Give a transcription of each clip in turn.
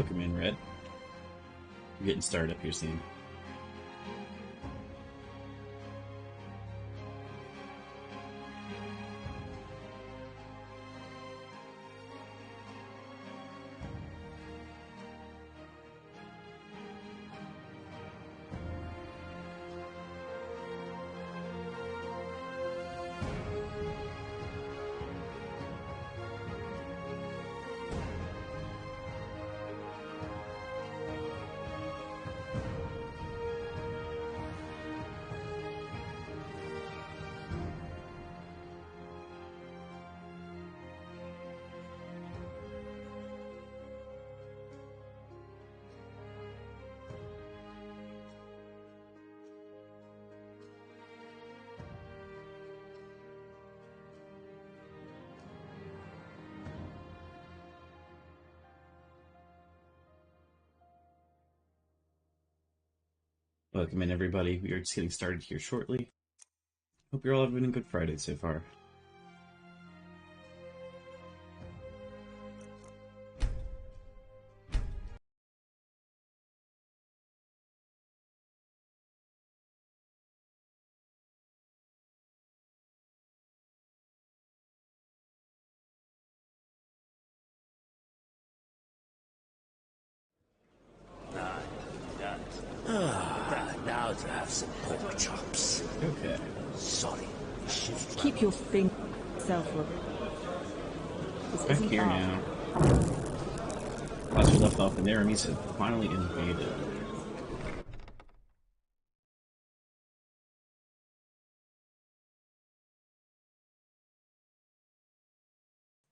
Welcome in, Red. We're getting started up here soon. Welcome in, everybody. We are just getting started here shortly. Hope you're all having a good Friday so far. Now to have some pork chops. Okay. Sorry. Keep your finger self, Robert. Back here now. Last we left off, the Naramis had finally invaded.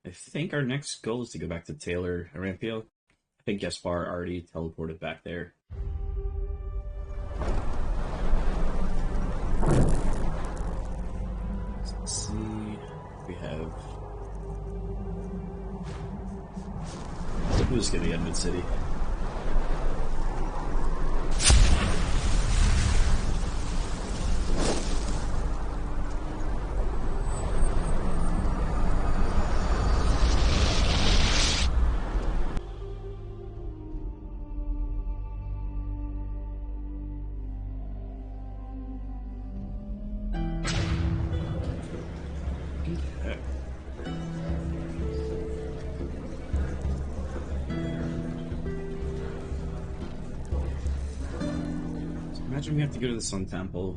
I think our next goal is to go back to Taylor Arampio. I think Gaspar already teleported back there. Let's see if we have... We'll just get the Edmund City. Imagine we have to go to the Sun Temple,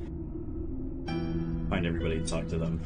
find everybody and talk to them.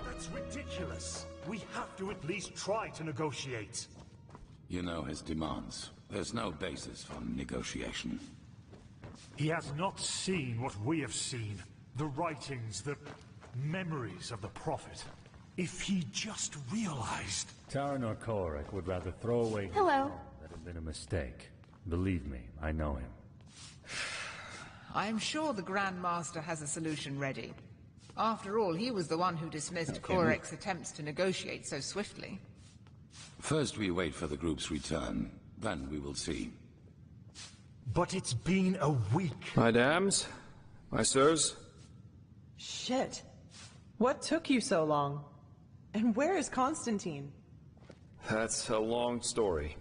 That's ridiculous. We have to at least try to negotiate. You know his demands. There's no basis for negotiation. He has not seen what we have seen. The writings, the memories of the Prophet. If he just realized... Taranor Korek would rather throw away... Hello. That had been a mistake. Believe me, I know him. I'm sure the Grand Master has a solution ready. After all, he was the one who dismissed Korek's attempts to negotiate so swiftly. First we wait for the group's return. Then we will see. But it's been a week. My dams? My sirs? Shit. What took you so long? And where is Constantine? That's a long story.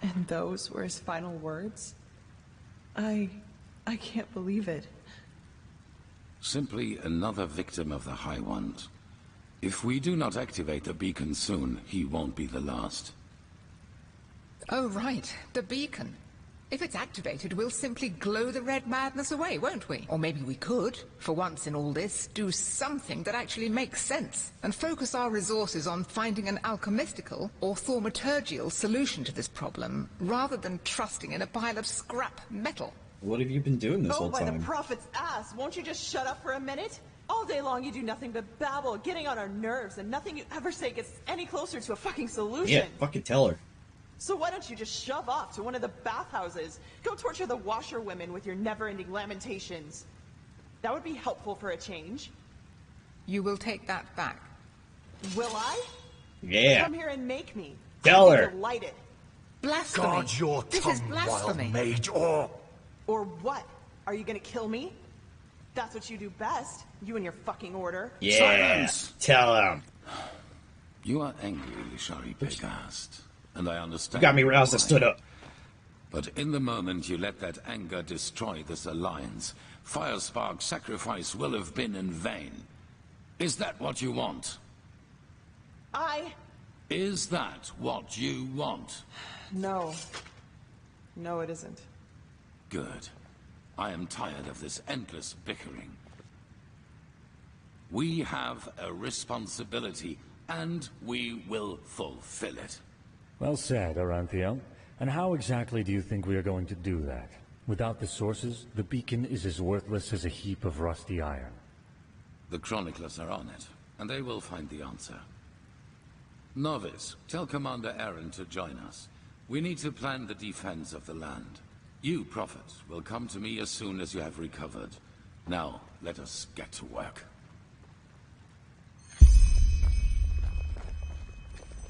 And those were his final words? I can't believe it. Simply another victim of the High Ones. If we do not activate the beacon soon, he won't be the last. Oh, right. The beacon. If it's activated, we'll simply glow the red madness away, won't we? Or maybe we could, for once in all this, do something that actually makes sense, and focus our resources on finding an alchemistical or thaumaturgical solution to this problem, rather than trusting in a pile of scrap metal. What have you been doing this whole by the time? prophet's ass! Won't you just shut up for a minute? All day long you do nothing but babble, getting on our nerves, and nothing you ever say gets any closer to a fucking solution. Yeah, fucking tell her. So why don't you just shove off to one of the bathhouses? Go torture the washerwomen with your never-ending lamentations. That would be helpful for a change. You will take that back. Will I? Yeah. Come here and make me. Tell I'd be her. Delighted. Blasphemy. Guard your This is tongue, blasphemy. wild mage, or... Or what? Are you gonna kill me? That's what you do best. You and your fucking order. Yeah. Silence! Tell him. You are angry, Shari Pegast, and I understand. You got me roused. I why. stood up. But in the moment you let that anger destroy this alliance, Firespark's sacrifice will have been in vain. Is that what you want? Is that what you want? No. No, it isn't. Good. I am tired of this endless bickering. We have a responsibility, and we will fulfill it. Well said, Aranthiel. And how exactly do you think we are going to do that? Without the sources, the beacon is as worthless as a heap of rusty iron. The chroniclers are on it, and they will find the answer. Novice, tell Commander Aaron to join us. We need to plan the defense of the land. You, Prophet, will come to me as soon as you have recovered. Now, let us get to work.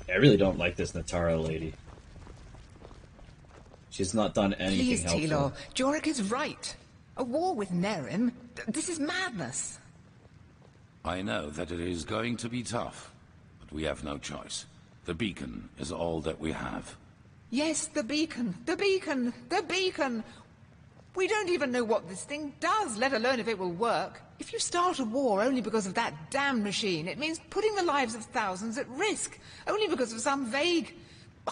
I really don't like this Natara lady. She's not done anything Please, helpful. Tilo, Jorik is right. A war with Nerim? This is madness. I know that it is going to be tough, but we have no choice. The beacon is all that we have. Yes, the beacon, the beacon, the beacon. We don't even know what this thing does, let alone if it will work. If you start a war only because of that damn machine, it means putting the lives of thousands at risk, only because of some vague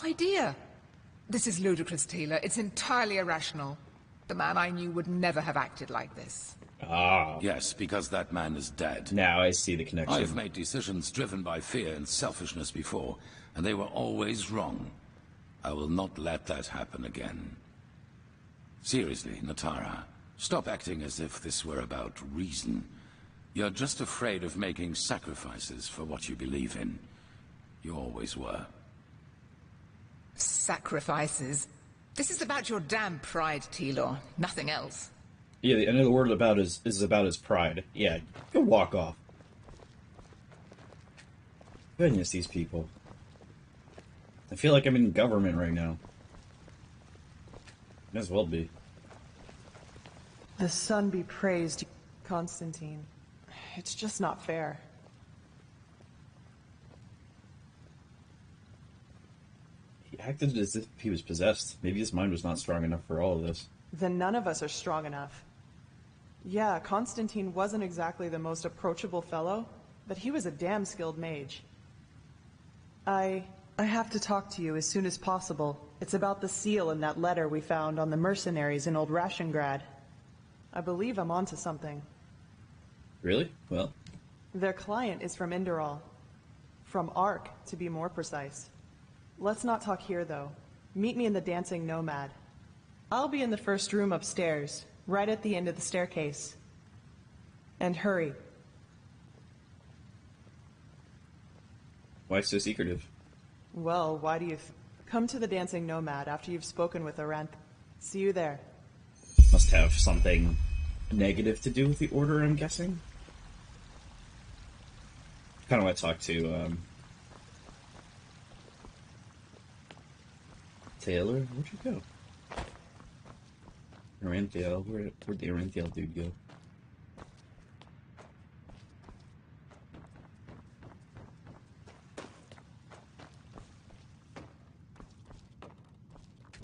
idea. This is ludicrous, Tila. It's entirely irrational. The man I knew would never have acted like this. Ah. Yes, because that man is dead. Now I see the connection. I've made decisions driven by fear and selfishness before, and they were always wrong. I will not let that happen again. Seriously, Natara, stop acting as if this were about reason. You're just afraid of making sacrifices for what you believe in. You always were. Sacrifices? This is about your damn pride, Tilo. Nothing else. Yeah, the end of the word about is about his pride. Yeah, go walk off. Goodness, these people. I feel like I'm in government right now. Might as well be. The sun be praised, Constantine. It's just not fair. He acted as if he was possessed. Maybe his mind was not strong enough for all of this. Then none of us are strong enough. Yeah, Constantine wasn't exactly the most approachable fellow, but he was a damn skilled mage. I have to talk to you as soon as possible. It's about the seal in that letter we found on the mercenaries in Old Rashengrad. I believe I'm onto something. Really? Well. Their client is from Enderal. From Ark, to be more precise. Let's not talk here, though. Meet me in the Dancing Nomad. I'll be in the first room upstairs, right at the end of the staircase. And hurry. Why so secretive? Well, why do you... Come to the Dancing Nomad after you've spoken with Aranth. See you there. Must have something negative to do with the Order, I'm guessing? Kind of want to talk to, Taylor? Where'd you go? Aranthiel? Where'd the Aranthiel dude go?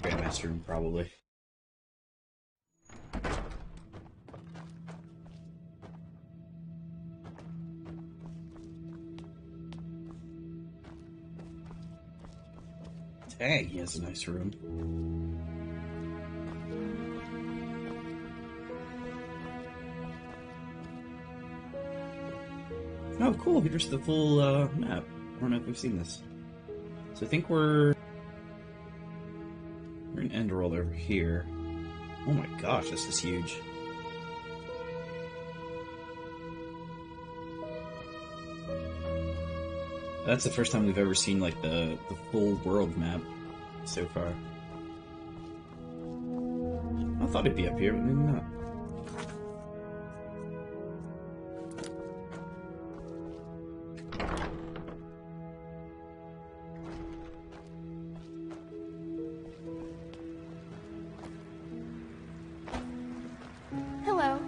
Grandmaster room, probably. Dang, he has a nice room. Oh, cool. Here's the full map. I don't know if we've seen this. So I think we're in Enderal over here. Oh my gosh, this is huge. That's the first time we've ever seen like the full world map so far. I thought it'd be up here, but maybe not. Hello.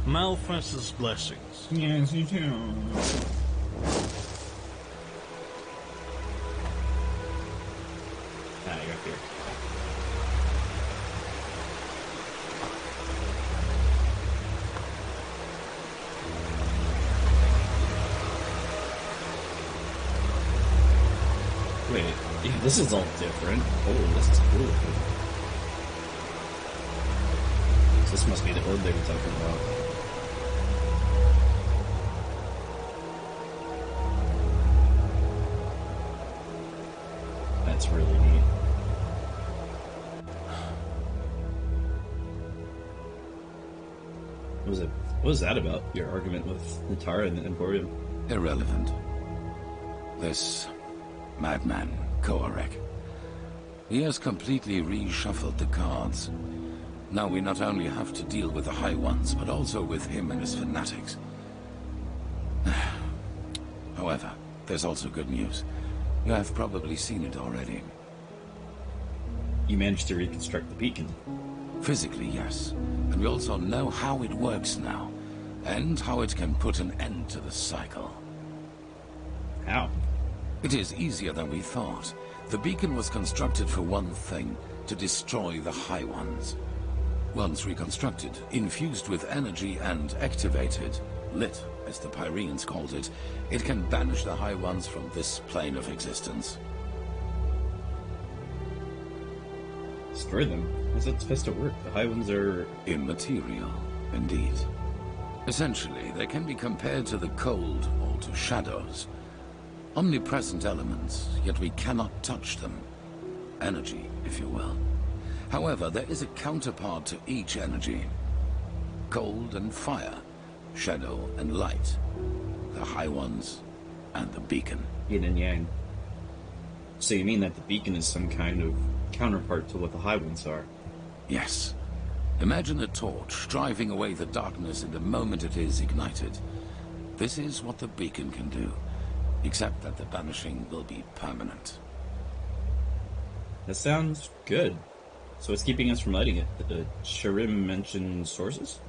Malphas's blessings. Yes, you too. Ah, you're up here. Wait, yeah, this is all different. Oh, this is cool. So this must be the orb they were talking about. That's really neat. What was that about? Your argument with Natara and the Emporium? Irrelevant. This madman, Koarek. He has completely reshuffled the cards. Now we not only have to deal with the High Ones, but also with him and his fanatics. However, there's also good news. You have probably seen it already. You managed to reconstruct the beacon. Physically, yes. And we also know how it works now, and how it can put an end to the cycle. How? It is easier than we thought. The beacon was constructed for one thing, to destroy the High Ones. Once reconstructed, infused with energy and activated, lit, as the Pyreans called it, it can banish the High Ones from this plane of existence. Destroy them? How's that supposed to work? The High Ones are immaterial, indeed. Essentially, they can be compared to the cold or to shadows. Omnipresent elements, yet we cannot touch them. Energy, if you will. However, there is a counterpart to each energy. Cold and fire, shadow and light. The High Ones and the beacon. Yin and Yang. So you mean that the beacon is some kind of counterpart to what the High Ones are? Yes. Imagine a torch driving away the darkness in the moment it is ignited. This is what the beacon can do, except that the banishing will be permanent. That sounds good. So what's keeping us from lighting it? The Sharim mentioned sources?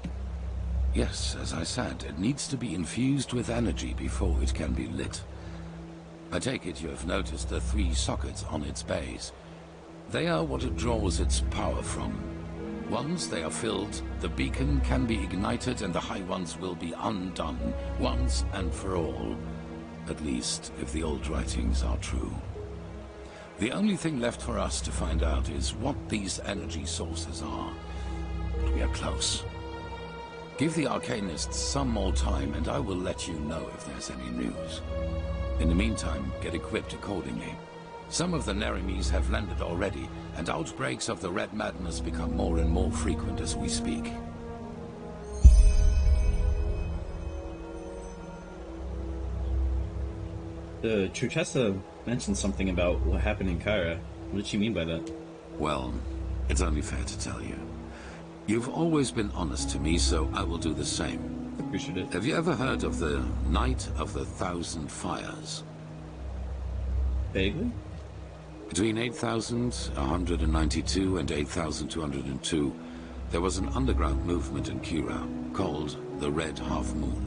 Yes, as I said, it needs to be infused with energy before it can be lit. I take it you have noticed the 3 sockets on its base. They are what it draws its power from. Once they are filled, the beacon can be ignited and the High Ones will be undone, once and for all. At least, if the old writings are true. The only thing left for us to find out is what these energy sources are. But we are close. Give the Arcanists some more time and I will let you know if there's any news. In the meantime, get equipped accordingly. Some of the Nerimes have landed already, and outbreaks of the Red Madness become more and more frequent as we speak. The Truchessa mentioned something about what happened in Kyra. What did she mean by that? Well, it's only fair to tell you. You've always been honest to me, so I will do the same. Appreciate it. Have you ever heard of the Night of the Thousand Fires? Vaguely? Between 8,192 and 8,202, there was an underground movement in Kira called the Red Half Moon.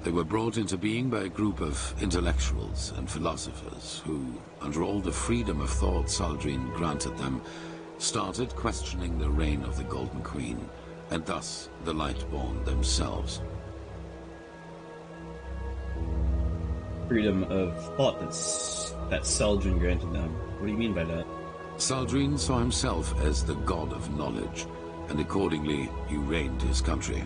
They were brought into being by a group of intellectuals and philosophers who, under all the freedom of thought Saldrine granted them, started questioning the reign of the Golden Queen and thus the Lightborn themselves. Freedom of thought that Seldrin granted them. What do you mean by that? Seldrin saw himself as the god of knowledge, and accordingly he reigned his country.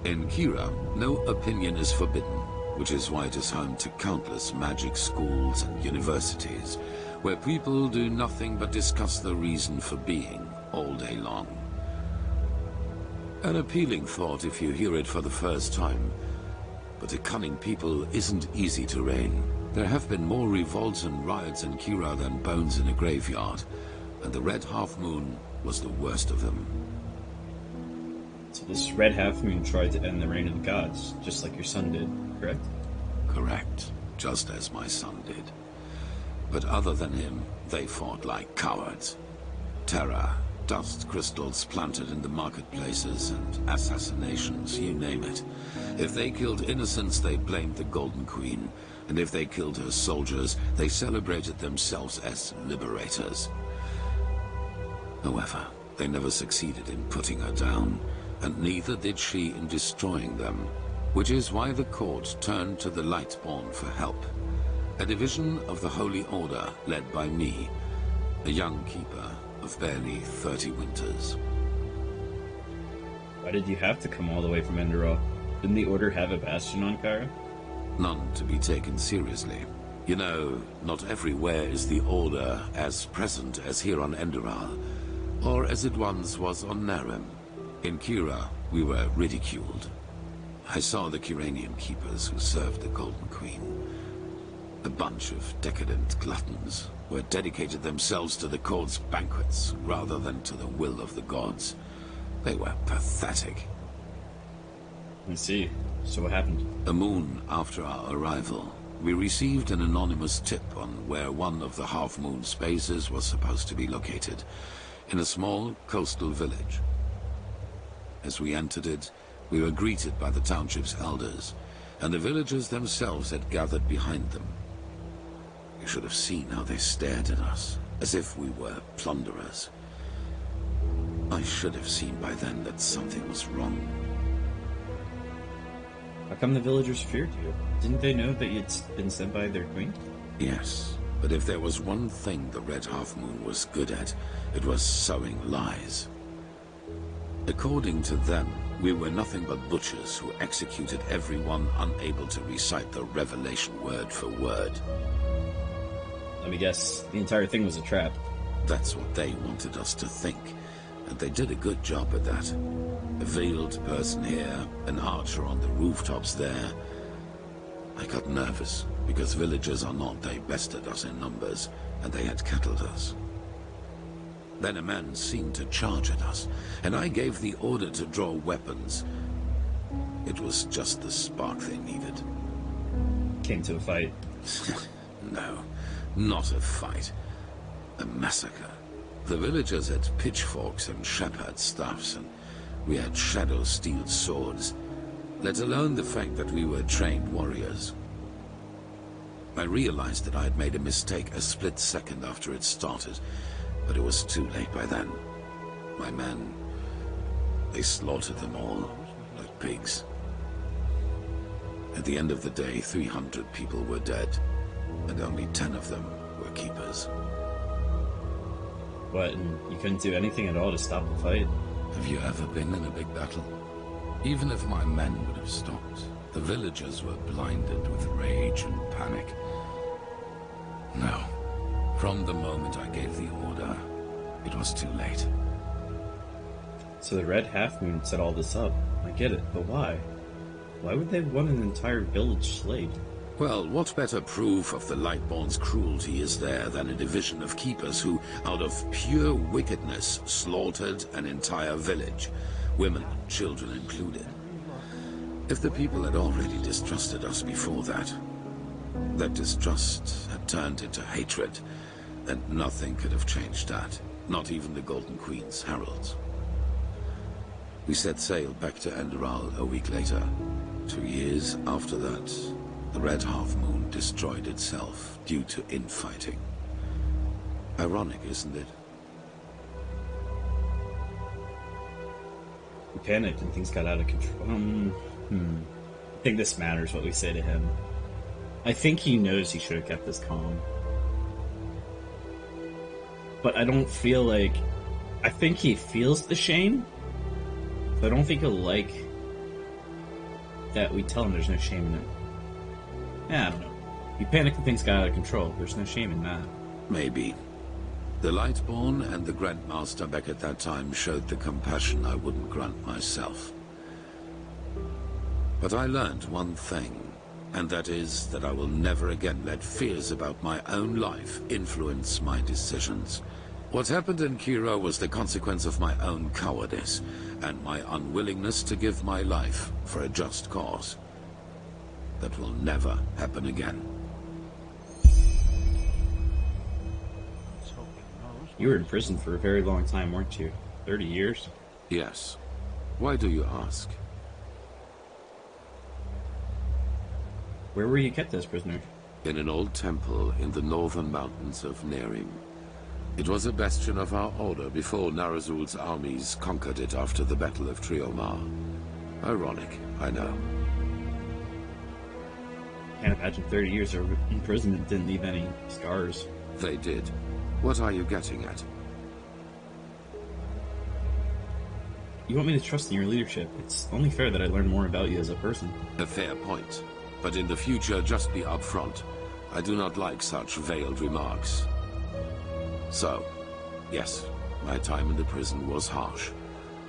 In Kira, no opinion is forbidden, which is why it is home to countless magic schools and universities, where people do nothing but discuss the reason for being all day long. An appealing thought if you hear it for the first time, but a cunning people isn't easy to reign. There have been more revolts and riots in Kira than bones in a graveyard, and the Red Half Moon was the worst of them. So this Red Half Moon tried to end the reign of the gods, just like your son did, correct? Correct, just as my son did. But other than him, they fought like cowards. Terror, dust crystals planted in the marketplaces, and assassinations, you name it. If they killed innocents, they blamed the Golden Queen, and if they killed her soldiers, they celebrated themselves as liberators. However, they never succeeded in putting her down, and neither did she in destroying them, which is why the court turned to the Lightborn for help. A division of the Holy Order led by me, a young keeper of barely 30 winters. Why did you have to come all the way from Enderal? Didn't the Order have a bastion on Kara? None to be taken seriously. You know, not everywhere is the Order as present as here on Enderal, or as it once was on Narim. In Kira, we were ridiculed. I saw the Kiranian keepers who served the Golden Queen. A bunch of decadent gluttons who had dedicated themselves to the court's banquets rather than to the will of the gods. They were pathetic. I see. So what happened? A moon after our arrival, we received an anonymous tip on where one of the half-moon spaces was supposed to be located, in a small coastal village. As we entered it, we were greeted by the township's elders, and the villagers themselves had gathered behind them. You should have seen how they stared at us, as if we were plunderers. I should have seen by then that something was wrong. How come the villagers feared you? Didn't they know that you'd been sent by their queen? Yes, but if there was one thing the Red Half Moon was good at, it was sowing lies. According to them, we were nothing but butchers who executed everyone unable to recite the revelation word for word. Let me guess, the entire thing was a trap. That's what they wanted us to think, and they did a good job at that. A veiled person here, an archer on the rooftops there. I got nervous, because villagers or not, they bested us in numbers, and they had kettled us. Then a man seemed to charge at us, and I gave the order to draw weapons. It was just the spark they needed. Came to a fight. No, not a fight. A massacre. The villagers had pitchforks and shepherd staffs, and we had shadow-steeled swords, let alone the fact that we were trained warriors. I realized that I had made a mistake a split second after it started, but it was too late by then. My men, they slaughtered them all, like pigs. At the end of the day, 300 people were dead, and only 10 of them were keepers. What, and you couldn't do anything at all to stop the fight? Have you ever been in a big battle? Even if my men would have stopped, the villagers were blinded with rage and panic. No. From the moment I gave the order, it was too late. So the Red Half Moon set all this up. I get it, but why? Why would they want an entire village slayed? Well, what better proof of the Lightborn's cruelty is there than a division of keepers who, out of pure wickedness, slaughtered an entire village, women and children included. If the people had already distrusted us before that, that distrust had turned into hatred, and nothing could have changed that, not even the Golden Queen's heralds. We set sail back to Enderal a week later. 2 years after that, the Red Half Moon destroyed itself due to infighting. Ironic, isn't it? panicked and things got out of control. I think this matters what we say to him. I think he knows he should have kept this calm. But I don't feel like... I think he feels the shame, but I don't think he'll like that we tell him there's no shame in it. Yeah, I don't know. You panicked and things got out of control. There's no shame in that. Maybe. The Lightborn and the Grandmaster back at that time showed the compassion I wouldn't grant myself. But I learned one thing, and that is that I will never again let fears about my own life influence my decisions. What happened in Kira was the consequence of my own cowardice, and my unwillingness to give my life for a just cause. That will never happen again. You were in prison for a very long time, weren't you? 30 years? Yes. Why do you ask? Where were you kept as prisoner? In an old temple in the northern mountains of Nerim. It was a bastion of our order before Narazul's armies conquered it after the Battle of Triomar. Ironic, I know. Can't imagine 30 years of imprisonment didn't leave any scars. They did. What are you getting at? You want me to trust in your leadership. It's only fair that I learn more about you as a person. A fair point. But in the future, just be upfront. I do not like such veiled remarks. So, yes, my time in the prison was harsh.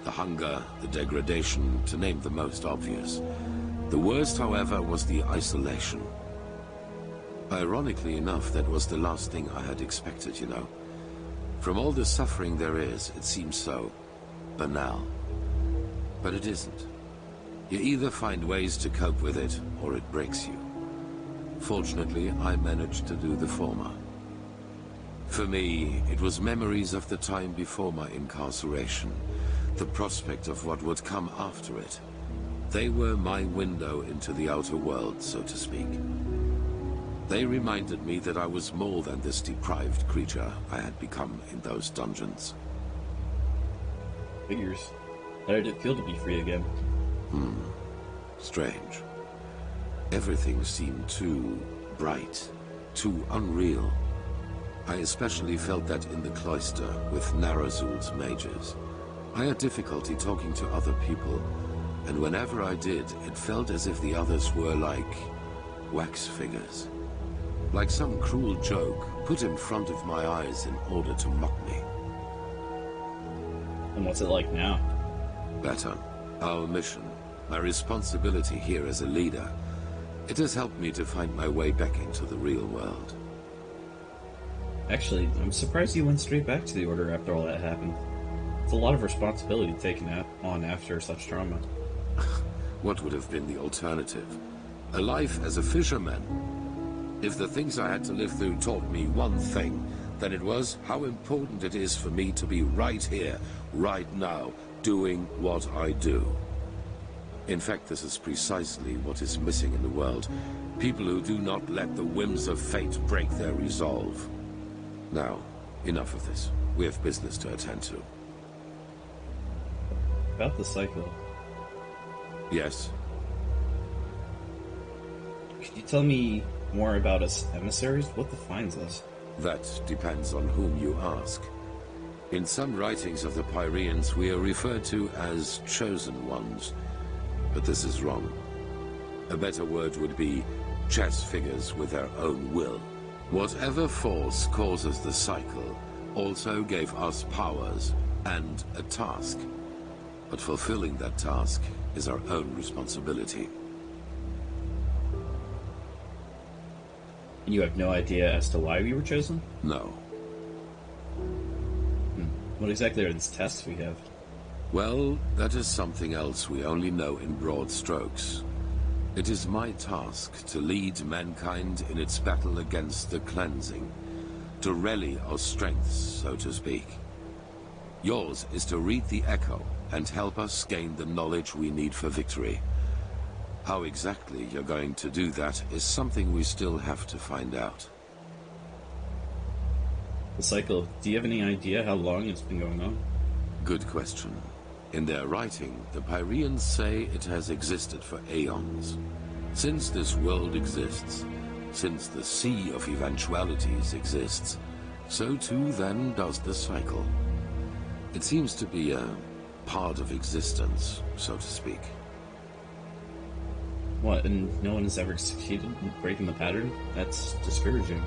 The hunger, the degradation, to name the most obvious. The worst, however, was the isolation. Ironically enough, that was the last thing I had expected, you know. From all the suffering there is, it seems so banal. But it isn't. You either find ways to cope with it, or it breaks you. Fortunately, I managed to do the former. For me, it was memories of the time before my incarceration, the prospect of what would come after it. They were my window into the outer world, so to speak. They reminded me that I was more than this deprived creature I had become in those dungeons. Figures. How did it feel to be free again? Strange. Everything seemed too bright, too unreal. I especially felt that in the cloister with Narazul's mages. I had difficulty talking to other people, and whenever I did, it felt as if the others were like wax figures. Like some cruel joke put in front of my eyes in order to mock me. And what's it like now? Better. Our mission, my responsibility here as a leader, it has helped me to find my way back into the real world. Actually, I'm surprised you went straight back to the Order after all that happened. It's a lot of responsibility taken on after such trauma. What would have been the alternative? A life as a fisherman? If the things I had to live through taught me one thing, then it was how important it is for me to be right here, right now, doing what I do. In fact, this is precisely what is missing in the world. People who do not let the whims of fate break their resolve. Now, enough of this. We have business to attend to. About the cycle. Yes? Could you tell me more about us emissaries? What defines us? That depends on whom you ask. In some writings of the Pyreans, we are referred to as chosen ones. But this is wrong. A better word would be chess figures with their own will. Whatever force causes the cycle also gave us powers and a task. But fulfilling that task is our own responsibility. You have no idea as to why we were chosen? No. What exactly are these tests we have? Well, that is something else we only know in broad strokes. It is my task to lead mankind in its battle against the cleansing, to rally our strengths, so to speak. Yours is to read the echo and help us gain the knowledge we need for victory. How exactly you're going to do that is something we still have to find out. The cycle, do you have any idea how long it's been going on? Good question. In their writing, the Pyreans say it has existed for aeons. Since this world exists, since the sea of eventualities exists, so too then does the cycle. It seems to be a part of existence, so to speak. What, and no one has ever succeeded in breaking the pattern? That's discouraging.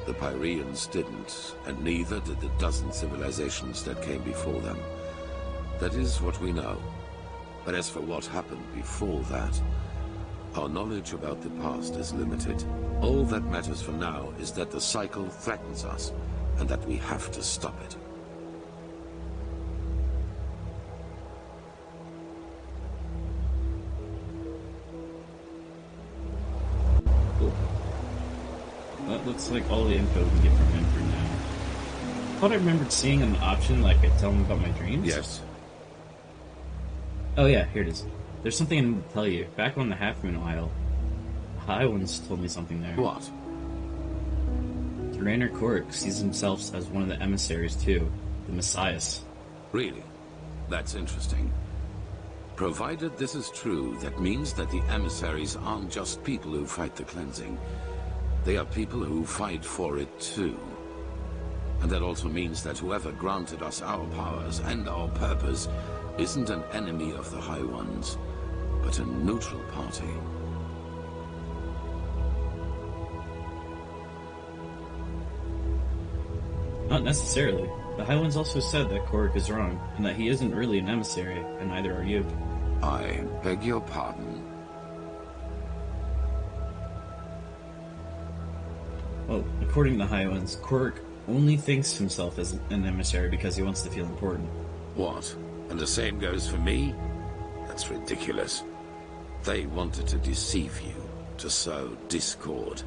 The Pyreans didn't, and neither did the dozen civilizations that came before them. That is what we know. But as for what happened before that, our knowledge about the past is limited. All that matters for now is that the cycle threatens us, and that we have to stop it. Cool. That looks like all the info we can get from him for now. I thought I remembered seeing an option like I tell him about my dreams. Yes. Oh yeah, here it is. There's something I need to tell you. Back on the Half Moon Isle, High Ones told me something there. What? Rainer Korik sees himself as one of the emissaries too, the Messiahs. Really? That's interesting. Provided this is true, that means that the emissaries aren't just people who fight the cleansing. They are people who fight for it too. And that also means that whoever granted us our powers and our purpose isn't an enemy of the High Ones, but a neutral party. Not necessarily. The High Ones also said that Korik is wrong, and that he isn't really an emissary, and neither are you. I beg your pardon. Well, according to the High Ones, Korik only thinks himself as an emissary because he wants to feel important. What? And the same goes for me? That's ridiculous. They wanted to deceive you, to sow discord.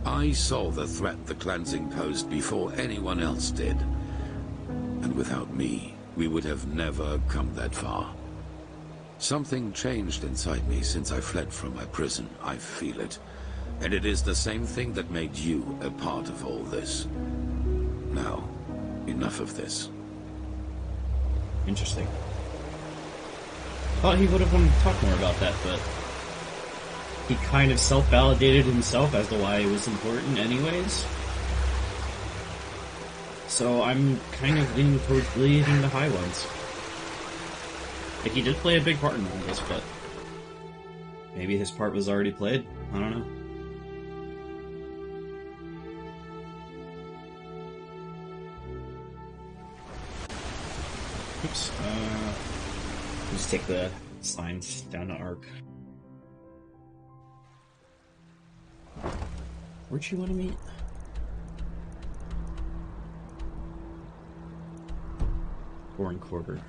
I saw the threat the cleansing posed before anyone else did. And without me, we would have never come that far. Something changed inside me since I fled from my prison. I feel it. And it is the same thing that made you a part of all this. Now, enough of this. Interesting. Thought he would have wanted to talk more about that, but he kind of self-validated himself as to why it was important anyways. So I'm kind of leaning towards believing the High Ones. Like, he did play a big part in all this, but maybe his part was already played? I don't know. Oops. Just take the signs down to Ark. Where'd you want to meet? Foreign Quarter.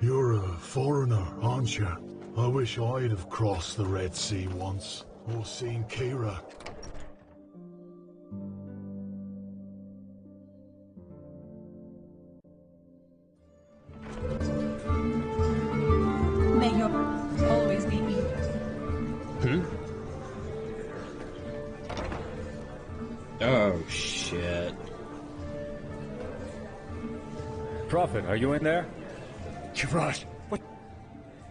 You're a foreigner, aren't you? I wish I'd have crossed the Red Sea once, or seen Kira. May your always be me. Oh, shit. Prophet, are you in there? Kirat! What?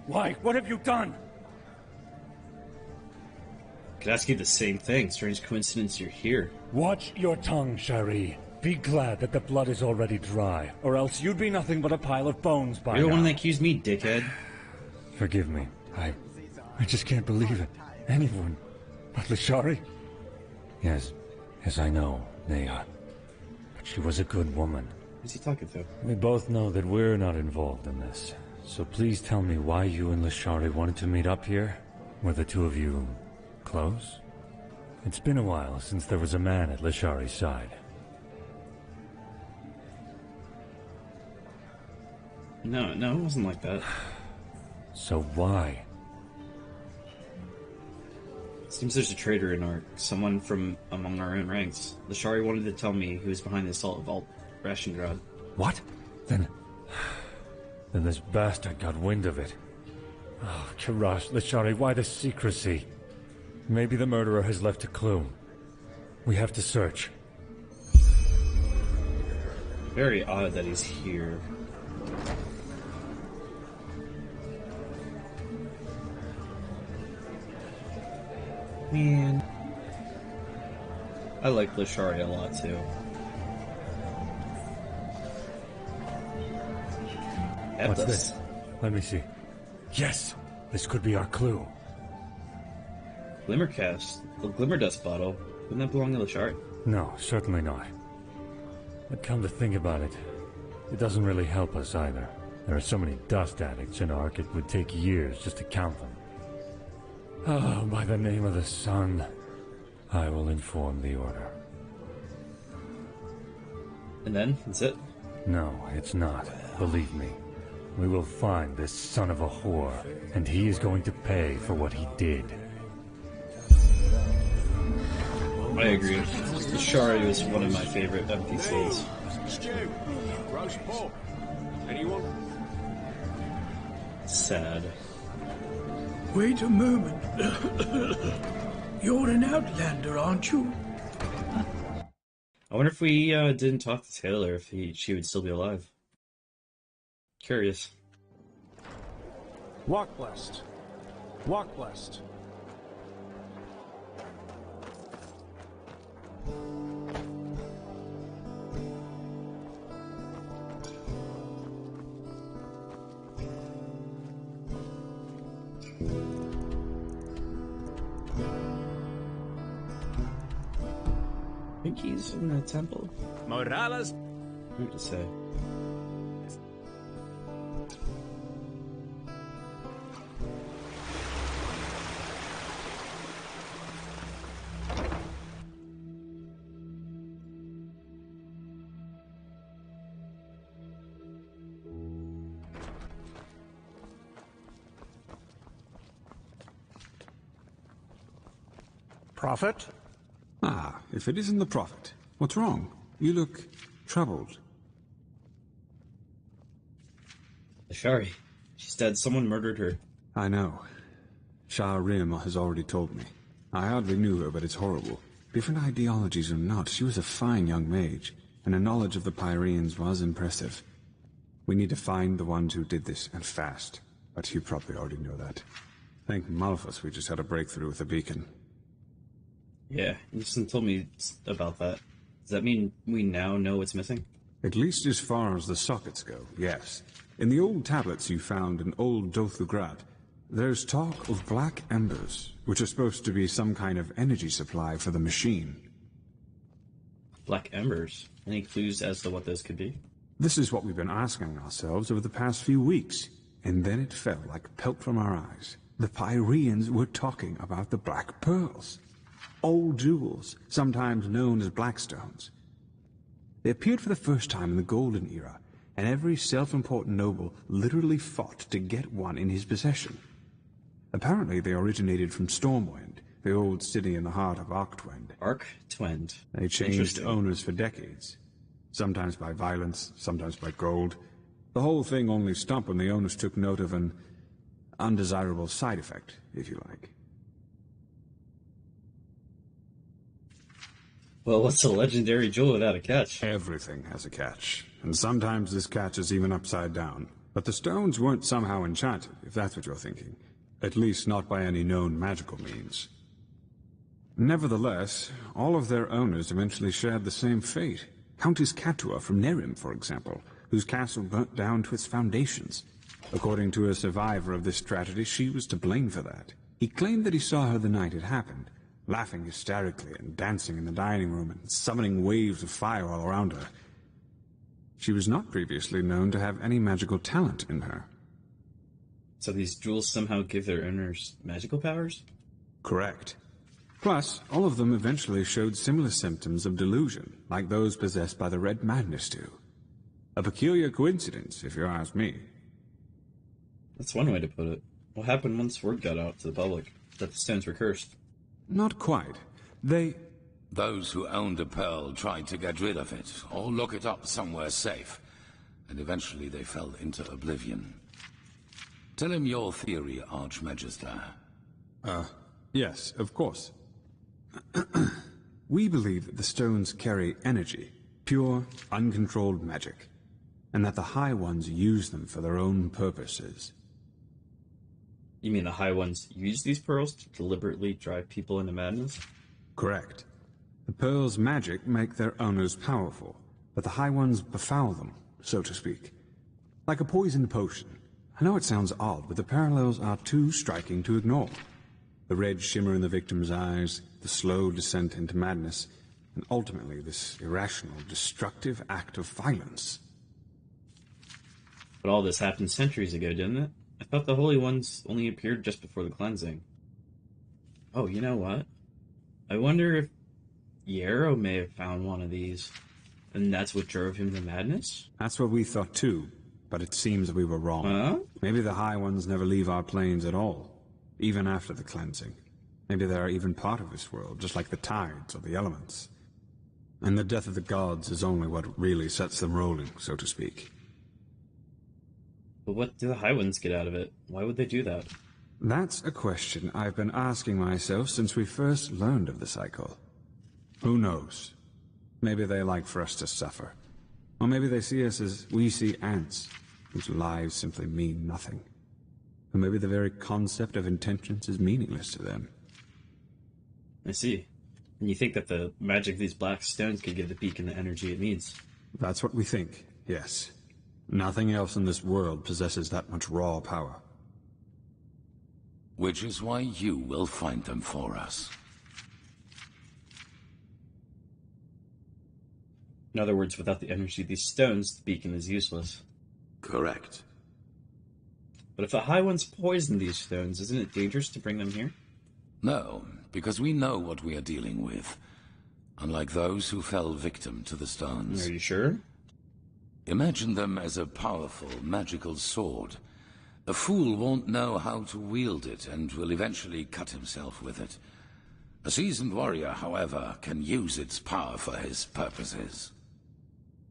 Why? What have you done? Could ask you the same thing. Strange coincidence you're here. Watch your tongue, Shari. Be glad that the blood is already dry, or else you'd be nothing but a pile of bones by now. You're the one that accused me, dickhead. Forgive me. I just can't believe it. Anyone but Lashari? Yes, I know, Nea. But she was a good woman. Who's he talking to? We both know that we're not involved in this. So please tell me why you and Lashari wanted to meet up here? Were the two of you close? It's been a while since there was a man at Lashari's side. No, it wasn't like that. So why? Seems there's a traitor in Ark. Someone from among our own ranks. Lashari wanted to tell me who was behind the assault of What? Then this bastard got wind of it. Oh, Karash, Lashari, why the secrecy? Maybe the murderer has left a clue. We have to search. Very odd that he's here. Man. I like Lashari a lot too. What's this? Let me see. Yes! This could be our clue. Glimmercast. The Glimmer Dust bottle. Wouldn't that belong to Lashari? No, certainly not. But come to think about it, it doesn't really help us either. There are so many dust addicts in Ark, it would take years just to count them. Oh, by the name of the sun, I will inform the Order. And then? That's it? No, it's not. Believe me. We will find this son of a whore, and he is going to pay for what he did. I agree. Lashari was one of my favorite NPCs. Stew, roast pork. Anyone? Sad. Wait a moment. You're an outlander, aren't you? I wonder if we didn't talk to Taylor, if she would still be alive. Curious. Walk blessed. Walk blessed. I think he's in the temple. Morales. What to say? Prophet? Ah, if it isn't the Prophet. What's wrong? You look troubled. Lashari. She's dead. Someone murdered her. I know. Shah Rim has already told me. I hardly knew her, but it's horrible. Different ideologies or not, she was a fine young mage, and her knowledge of the Pyreans was impressive. We need to find the ones who did this, and fast. But you probably already know that. Thank Malphus we just had a breakthrough with the beacon. Yeah, Easton told me about that. Does that mean we now know what's missing? At least as far as the sockets go, yes. In the old tablets you found in Old Dothugrat, there's talk of black embers, which are supposed to be some kind of energy supply for the machine. Black embers? Any clues as to what those could be? This is what we've been asking ourselves over the past few weeks, and then it fell like pelt from our eyes. The Pyreans were talking about the Black Pearls. Old jewels, sometimes known as blackstones. They appeared for the first time in the Golden Era, and every self-important noble literally fought to get one in his possession. Apparently they originated from Stormwind, the old city in the heart of Arktwend. Arktwend. They changed owners for decades, sometimes by violence, sometimes by gold. The whole thing only stopped when the owners took note of an undesirable side effect, if you like. Well, what's a legendary jewel without a catch? Everything has a catch, and sometimes this catch is even upside down. But the stones weren't somehow enchanted, if that's what you're thinking. At least not by any known magical means. Nevertheless, all of their owners eventually shared the same fate. Countess Katua from Nerim, for example, whose castle burnt down to its foundations. According to a survivor of this tragedy, she was to blame for that. He claimed that he saw her the night it happened, laughing hysterically and dancing in the dining room and summoning waves of fire all around her. She was not previously known to have any magical talent in her. So these jewels somehow give their owners magical powers? Correct. Plus, all of them eventually showed similar symptoms of delusion, like those possessed by the Red Madness do. A peculiar coincidence, if you ask me. That's one way to put it. What happened once word got out to the public that the stones were cursed? Not quite. Those who owned a pearl tried to get rid of it, or lock it up somewhere safe, and eventually they fell into oblivion. Tell him your theory, Archmagister. Yes, of course. We believe that the stones carry energy, pure, uncontrolled magic, and that the High Ones use them for their own purposes. You mean the High Ones use these pearls to deliberately drive people into madness? Correct. The pearls' magic make their owners powerful, but the High Ones befoul them, so to speak. Like a poisoned potion. I know it sounds odd, but the parallels are too striking to ignore. The red shimmer in the victim's eyes, the slow descent into madness, and ultimately this irrational, destructive act of violence. But all this happened centuries ago, didn't it? I thought the Holy Ones only appeared just before the cleansing. Oh, you know what? I wonder if Yarrow may have found one of these, and that's what drove him to madness? That's what we thought too, but it seems we were wrong. Huh? Maybe the High Ones never leave our planes at all, even after the cleansing. Maybe they are even part of this world, just like the tides or the elements. And the death of the gods is only what really sets them rolling, so to speak. But what do the High Ones get out of it? Why would they do that? That's a question I've been asking myself since we first learned of the cycle. Who knows? Maybe they like for us to suffer. Or maybe they see us as we see ants, whose lives simply mean nothing. Or maybe the very concept of intentions is meaningless to them. I see. And you think that the magic of these black stones could give the beacon the energy it needs? That's what we think, yes. Nothing else in this world possesses that much raw power. Which is why you will find them for us. In other words, without the energy of these stones, the beacon is useless. Correct. But if the High Ones poison these stones, isn't it dangerous to bring them here? No, because we know what we are dealing with. Unlike those who fell victim to the stones. Are you sure? Imagine them as a powerful, magical sword. A fool won't know how to wield it and will eventually cut himself with it. A seasoned warrior, however, can use its power for his purposes.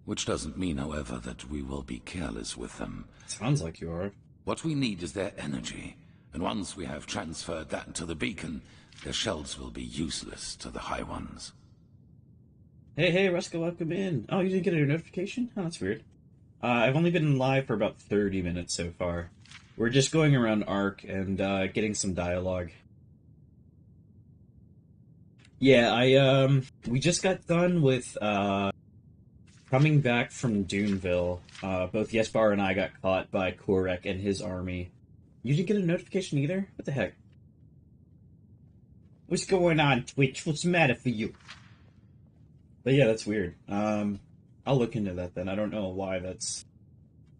Which doesn't mean, however, that we will be careless with them. Sounds like you are. What we need is their energy, and once we have transferred that to the beacon, their shells will be useless to the High Ones. Hey, Ruska, welcome in. Oh, you didn't get a notification? Oh, that's weird. I've only been live for about 30 minutes so far. We're just going around Ark and getting some dialogue. Yeah, we just got done with coming back from Duneville. Both Yesbar and I got caught by Korek and his army. You didn't get a notification either? What the heck? What's going on, Twitch? What's the matter for you? But yeah, that's weird. I'll look into that then. I don't know why that's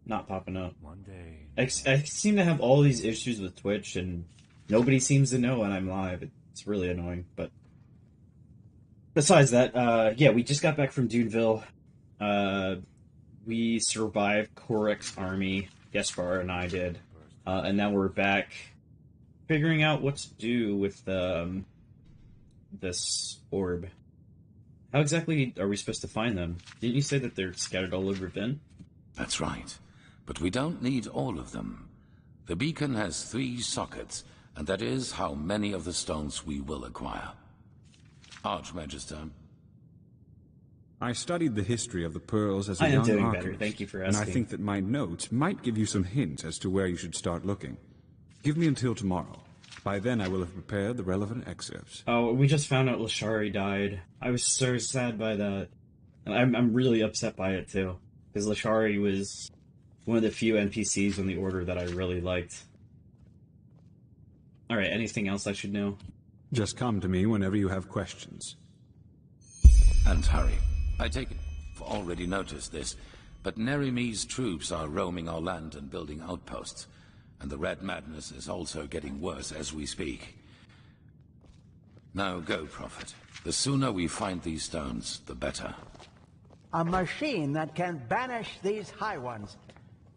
not popping up. One day. I seem to have all these issues with Twitch, and nobody seems to know when I'm live. It's really annoying, but... Besides that, yeah, we just got back from Duneville. We survived Korek's army. Yesbar and I did. And now we're back figuring out what to do with this orb. How exactly are we supposed to find them? Didn't you say that they're scattered all over Vin? That's right. But we don't need all of them. The beacon has 3 sockets, and that is how many of the stones we will acquire. Archmagister. I studied the history of the pearls as a I am young doing archivist, better, thank you for and asking. I think that my notes might give you some hints as to where you should start looking. Give me until tomorrow. By then I will have prepared the relevant excerpts. Oh, we just found out Lashari died. I was so sad by that. And I'm really upset by it, too. Because Lashari was one of the few NPCs in the Order that I really liked. Alright, anything else I should know? Just come to me whenever you have questions. And hurry. I take it you've already noticed this, but Nerimi's troops are roaming our land and building outposts. And the Red Madness is also getting worse as we speak. Now go, Prophet. The sooner we find these stones, the better. A machine that can banish these High Ones.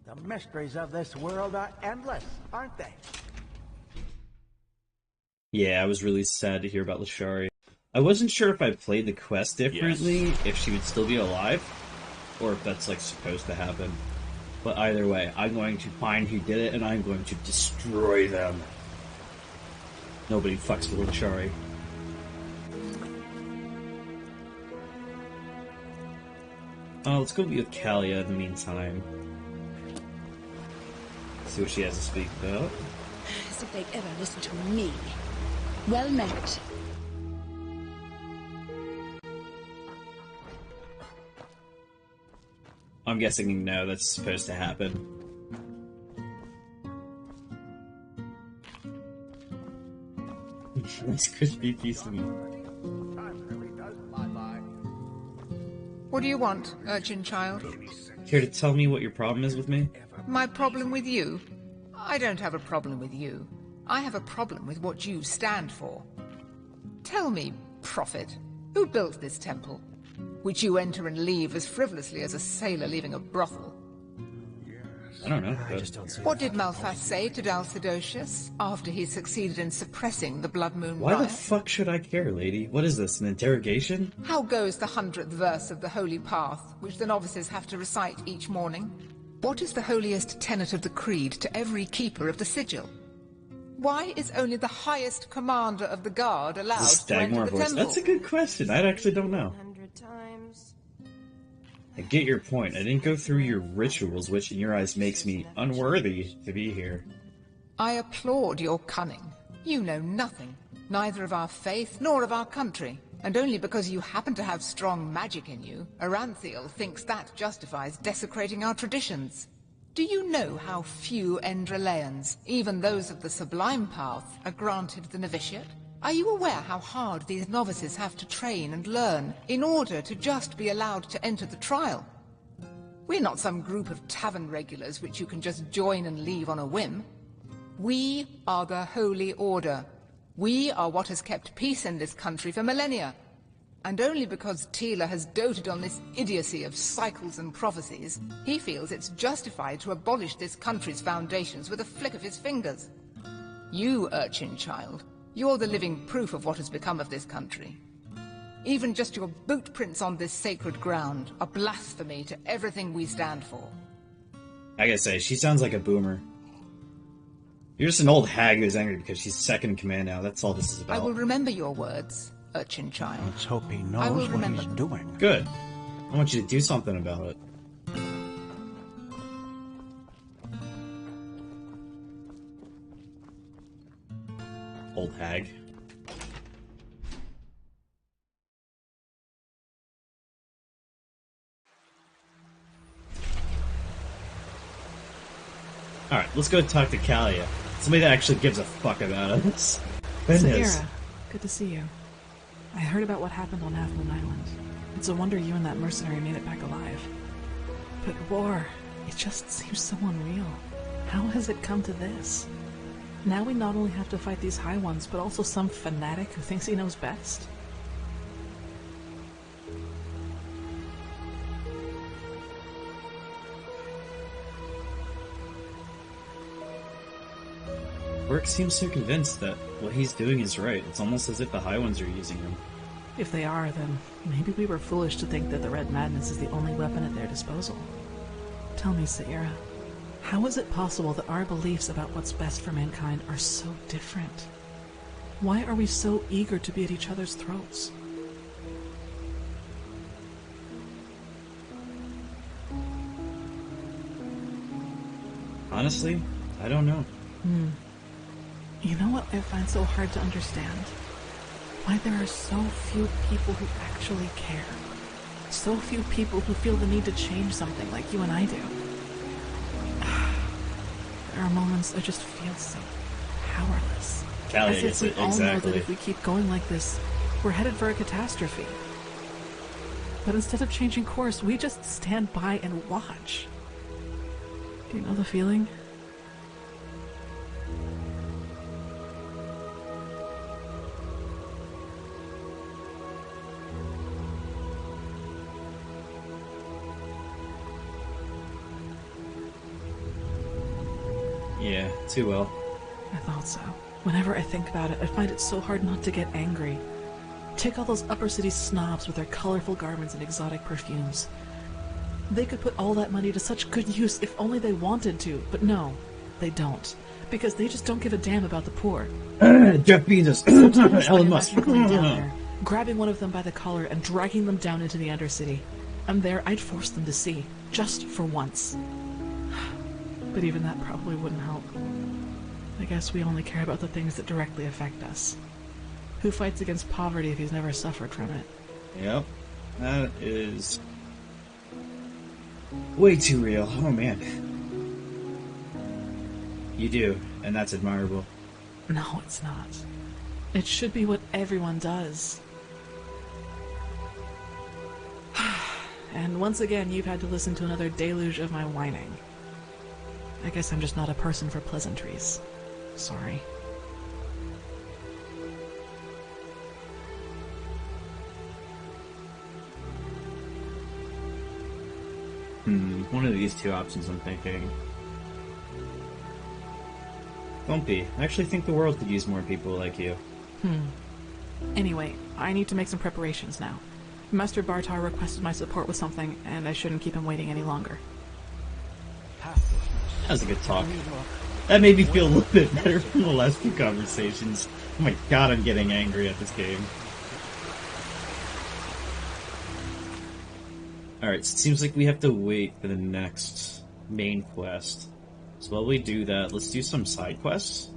The mysteries of this world are endless, aren't they? Yeah, I was really sad to hear about Lashari. I wasn't sure if I played the quest differently, if she would still be alive, or if that's, like, supposed to happen. But either way, I'm going to find who did it, and I'm going to destroy them. Nobody fucks with Lashari. Let's go be with Kalia in the meantime. See what she has to speak about. As if they'd ever listen to me. Well met. I'm guessing no, that's supposed to happen. Nice crispy piece of meat. What do you want, urchin child? Care to tell me what your problem is with me? My problem with you? I don't have a problem with you. I have a problem with what you stand for. Tell me, prophet, who built this temple? Which you enter and leave as frivolously as a sailor leaving a brothel. I don't know. What did Malphas say to Dal Theodosius after he succeeded in suppressing the Blood Moon Why the riot? fuck should I care, lady? What is this, an interrogation? How goes the 100th verse of the Holy Path, which the novices have to recite each morning? What is the holiest tenet of the creed to every keeper of the sigil? Why is only the highest commander of the guard allowed to enter the temple? That's a good question. I actually don't know. I get your point. I didn't go through your rituals, which in your eyes makes me unworthy to be here. I applaud your cunning. You know nothing, neither of our faith nor of our country. And only because you happen to have strong magic in you, Aranthiel thinks that justifies desecrating our traditions. Do you know how few Endraleans, even those of the Sublime Path, are granted the novitiate? Are you aware how hard these novices have to train and learn in order to just be allowed to enter the trial? We're not some group of tavern regulars which you can just join and leave on a whim. We are the Holy Order. We are what has kept peace in this country for millennia. And only because Tila has doted on this idiocy of cycles and prophecies, he feels it's justified to abolish this country's foundations with a flick of his fingers. You, urchin child, you're the living proof of what has become of this country. Even just your boot prints on this sacred ground are blasphemy to everything we stand for. I gotta say, she sounds like a boomer. You're just an old hag who's angry because she's second in command now. That's all this is about. I will remember your words, urchin child. Let's hope he knows what he's doing. Good. I want you to do something about it. Old hag. Alright, let's go talk to Kalia. Somebody that actually gives a fuck about us. Saira, good to see you. I heard about what happened on Half Moon Island. It's a wonder you and that mercenary made it back alive. But war, it just seems so unreal. How has it come to this? Now we not only have to fight these High Ones, but also some fanatic who thinks he knows best? Rourke seems so convinced that what he's doing is right. It's almost as if the High Ones are using him. If they are, then maybe we were foolish to think that the Red Madness is the only weapon at their disposal. Tell me, Saira, how is it possible that our beliefs about what's best for mankind are so different? Why are we so eager to be at each other's throats? Honestly, I don't know. You know what I find so hard to understand? Why there are so few people who actually care. So few people who feel the need to change something like you and I do. There are moments I just feel so powerless. Kalia As gets if we it, all know exactly. that if we keep going like this, we're headed for a catastrophe. But instead of changing course, we just stand by and watch. Do you know the feeling? Yeah, too well. I thought so. Whenever I think about it, I find it so hard not to get angry. Take all those upper city snobs with their colorful garments and exotic perfumes. They could put all that money to such good use if only they wanted to, but no, they don't. Because they just don't give a damn about the poor. Jeff Bezos, Elon Musk. Going down there, grabbing one of them by the collar and dragging them down into the Undercity. And there I'd force them to see, just for once. But even that probably wouldn't help. I guess we only care about the things that directly affect us. Who fights against poverty if he's never suffered from it? Yep, that is way too real. Oh man. You do, and that's admirable. No, it's not. It should be what everyone does. And once again, you've had to listen to another deluge of my whining. I guess I'm just not a person for pleasantries. Sorry. One of these two options I'm thinking. Don't be. I actually think the world could use more people like you. Anyway, I need to make some preparations now. Master Bartar requested my support with something, and I shouldn't keep him waiting any longer. That was a good talk. That made me feel a little bit better from the last few conversations. Oh my god, I'm getting angry at this game. Alright, so it seems like we have to wait for the next main quest. So while we do that, let's do some side quests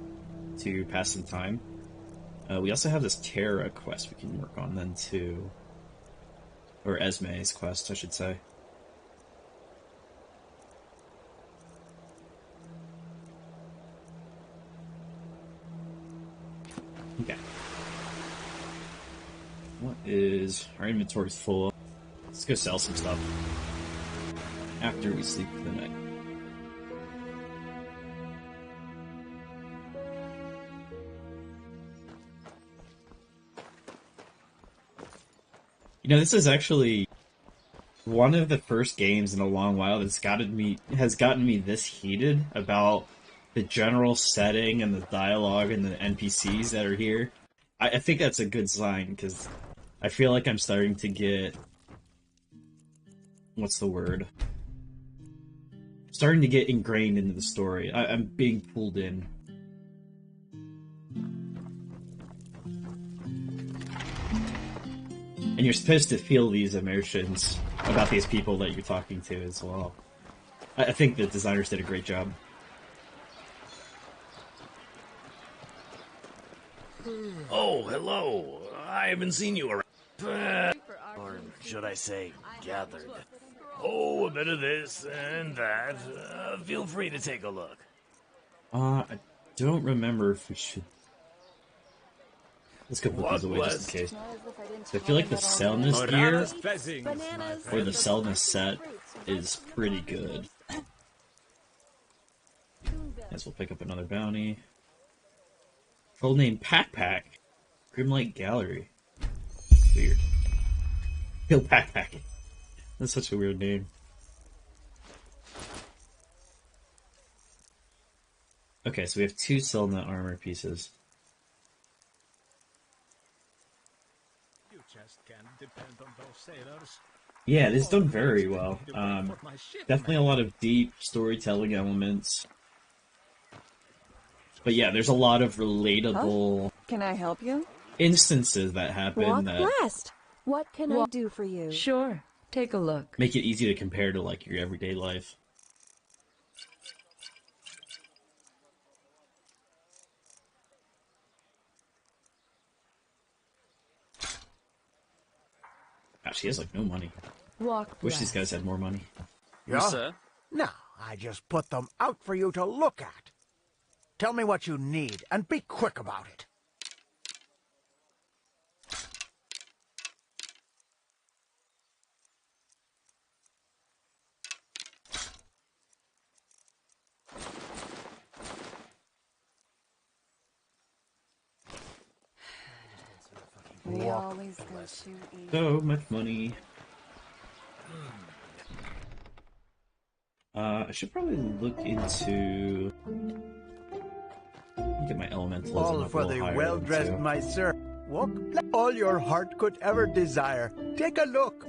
to pass some time. We also have this Terra quest we can work on then too. Or Esme's quest, I should say. Okay. What is... Our inventory's full. Let's go sell some stuff. After we sleep for the night. You know, this is actually one of the first games in a long while that's gotten me this heated about the general setting and the dialogue and the NPCs that are here. I think that's a good sign, because I feel like I'm starting to get... What's the word? Starting to get ingrained into the story. I'm being pulled in. And you're supposed to feel these emotions about these people that you're talking to as well. I think the designers did a great job. Oh, hello. I haven't seen you around. Or should I say, gathered. Oh, a bit of this and that. Feel free to take a look. I don't remember if we should... Let's go put these away just in case. So I feel like the Selness gear, or the Selness set, is pretty good. Guess we'll pick up another bounty. Full name Pack. Grimlight Gallery. Weird. Kill Pack. That's such a weird name. Okay, so we have 2 Selnet armor pieces. Yeah, it is done very well. Definitely a lot of deep storytelling elements. But yeah, there's a lot of relatable... Can I help you? ...instances that happen that... West. What can I do for you? Sure. Take a look. Make it easy to compare to, like, your everyday life. Gosh, he has, like, no money. Wish these guys had more money. Yeah? Yes, sir? No, I just put them out for you to look at. Tell me what you need, and be quick about it. We always go shooting. So much money. I should probably look into... Get my elementalism All up for a the little higher well-dressed, too. my sir. Walk all your heart could ever desire. Take a look.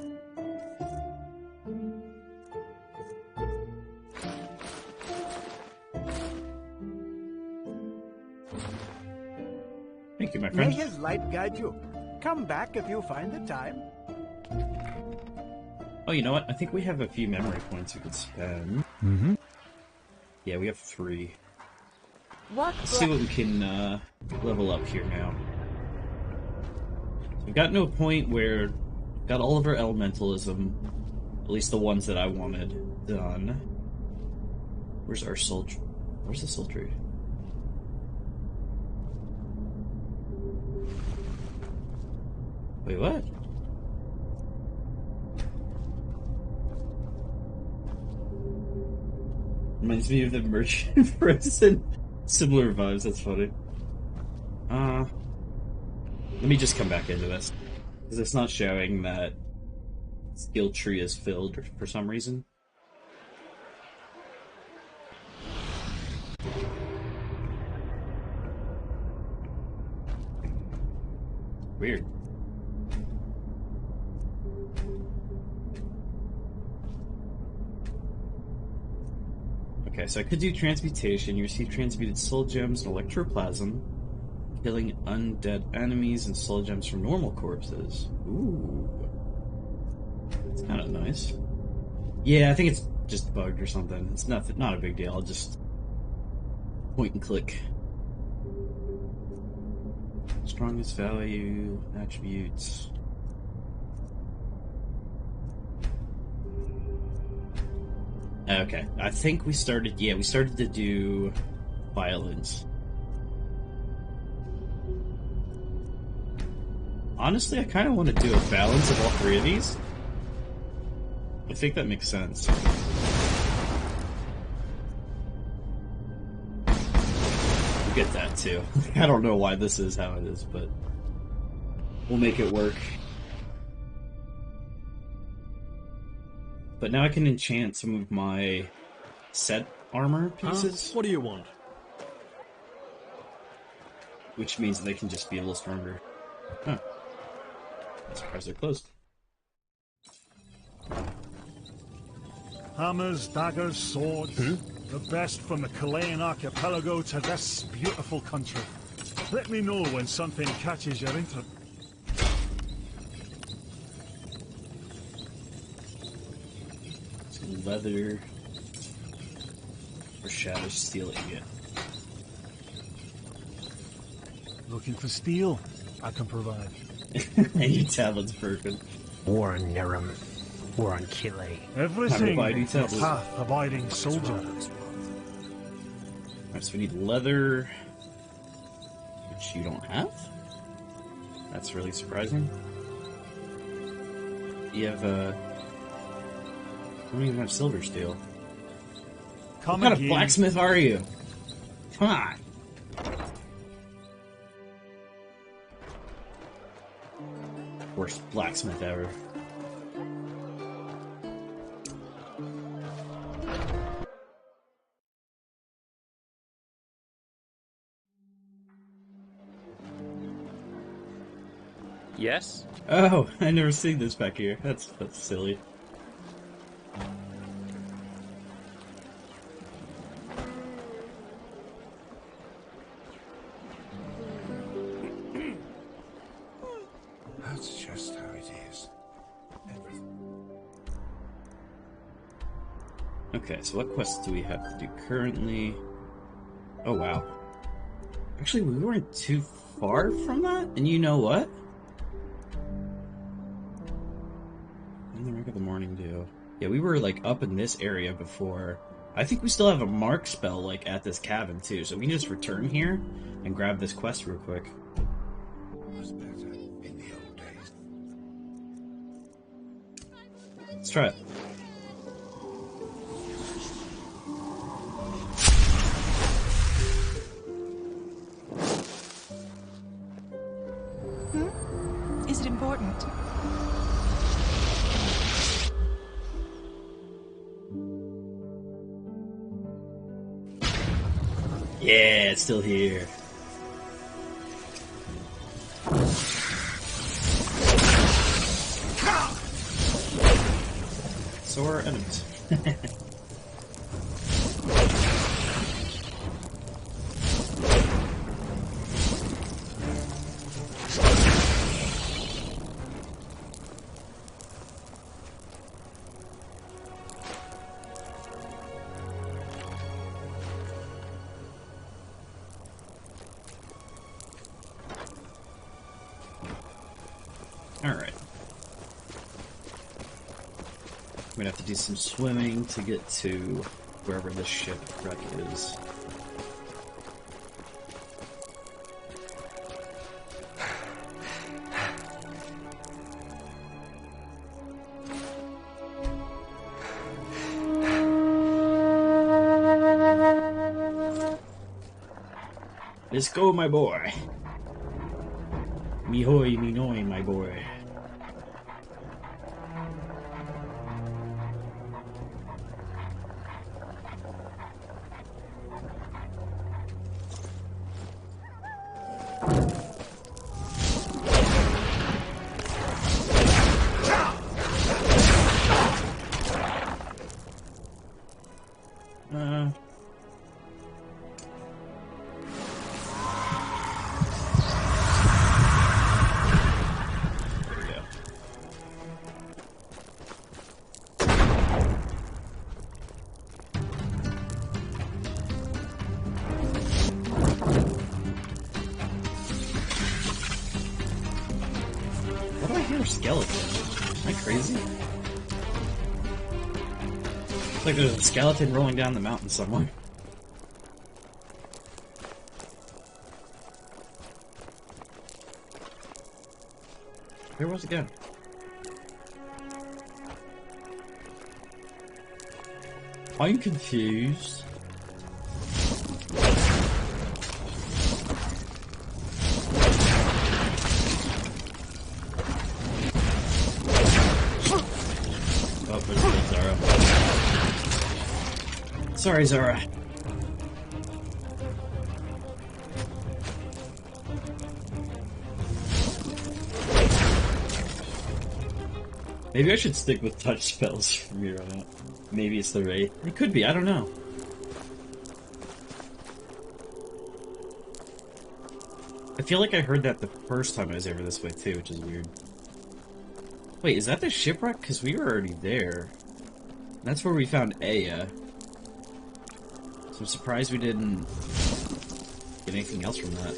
Thank you, my May friend. his light guide you. Come back if you find the time. Oh, you know what? I think we have a few memory points we could spend. Mm-hmm. Yeah, we have 3. Walk Let's see what we can level up here now. We've gotten to a point where we've got all of our elementalism, at least the ones that I wanted, done. Where's our soldier? Where's the soldier? Wait, what? Reminds me of the merchant frozen. Similar vibes, that's funny. Let me just come back into this. Because it's not showing that skill tree is filled for some reason. Weird. Okay, so I could do Transmutation. You receive transmuted soul gems and electroplasm, killing undead enemies and soul gems from normal corpses. Ooh. That's kind of nice. Yeah, I think it's just bugged or something. It's not a big deal. I'll just point and click. Strongest value, attributes. Okay, I think we started to do violence. Honestly, I kind of want to do a balance of all 3 of these. I think that makes sense. You get that too. I don't know why this is how it is, but we'll make it work. But now I can enchant some of my set armor pieces. What do you want? Which means they can just be a little stronger. Huh. I'm surprised they're closed. Hammers, daggers, swords. The best from the Chilean archipelago to this beautiful country. Let me know when something catches your interest. Some leather or shadow steel ingot. Looking for steel? I can provide. Any tablet's broken. War on Nerum. War on Chile. Everything for a path-abiding soldier. Alright, so we need leather, which you don't have? That's really surprising. You have, I don't even have silver steel. What kind of blacksmith are you? Come on! Worst blacksmith ever. Yes? Oh, I never seen this back here. That's silly. That's just how it is. Okay, so what quests do we have to do currently? Oh, wow. Actually, we weren't too far from that, and you know what? In the Wreck of the Morning Dew. Yeah, we were, like, up in this area before. I think we still have a mark spell, like, at this cabin, too, so we can just return here and grab this quest real quick. Was better in the old days. Let's try it. Is it important? Yeah, it's still here. So are our enemies. Alright. I'm gonna have to do some swimming to get to wherever this shipwreck is. Let's go, my boy. Me hoy, me noy, my boy. Skeleton. Am I crazy? It's like there's a skeleton rolling down the mountain somewhere. Where was it going? I'm confused. Sorry, Zara. Maybe I should stick with touch spells from here on out. Maybe it's the Wraith. It could be, I don't know. I feel like I heard that the first time I was over this way too, which is weird. Wait, is that the shipwreck? Because we were already there. That's where we found Aya. So I'm surprised we didn't get anything else from that.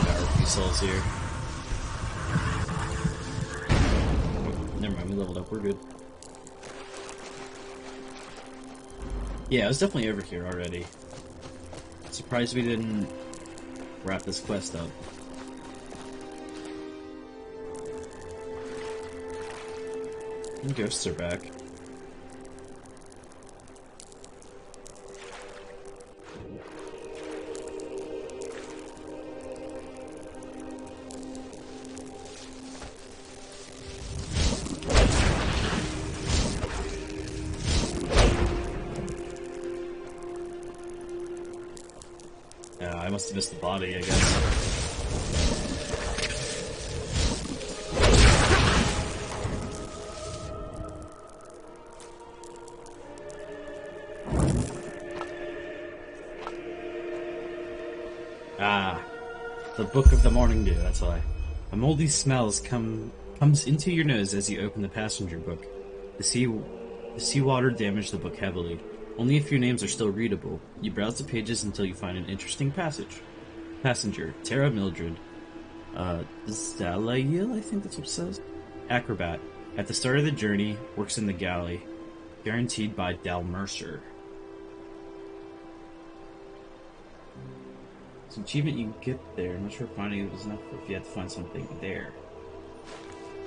Got a few souls here. Never mind, we leveled up, we're good. Yeah, I was definitely over here already. Surprised we didn't wrap this quest up. And ghosts are back. I must have missed the body, I guess. Ah, the Book of the Morning Dew, that's why. A moldy smell comes into your nose as you open the passenger book. The seawater damaged the book heavily. Only a few names are still readable. You browse the pages until you find an interesting passage. Passenger, Tara Mildred. Zalail, I think that's what it says. Acrobat. At the start of the journey, works in the galley. Guaranteed by Dal Mercer. It's an achievement you can get there. I'm not sure if finding it was enough if you had to find something there.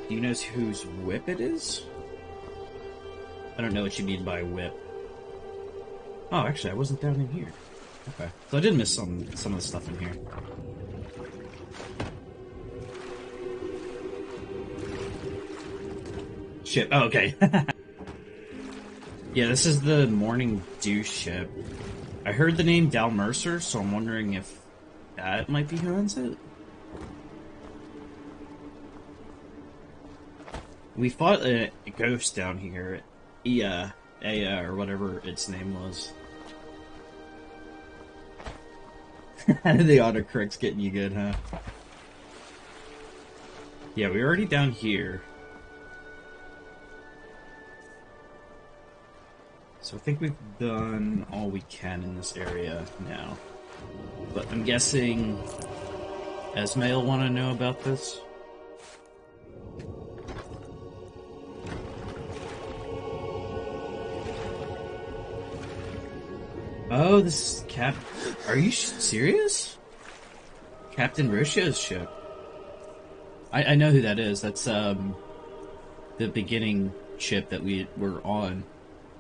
Do you know whose whip it is? I don't know what you mean by whip. Oh, actually, I wasn't down in here. Okay. So I did miss some of the stuff in here. Shit. Oh, okay. Yeah, this is the Morning Dew ship. I heard the name Dal Mercer, so I'm wondering if that might be who owns it. We fought a ghost down here. Aya, or whatever its name was. The autocorrect's getting you good, huh? Yeah, we're already down here. So I think we've done all we can in this area now. But I'm guessing Esme will want to know about this. Oh, this is Are you serious? Captain Rocio's ship. I know who that is. That's the beginning ship that we were on,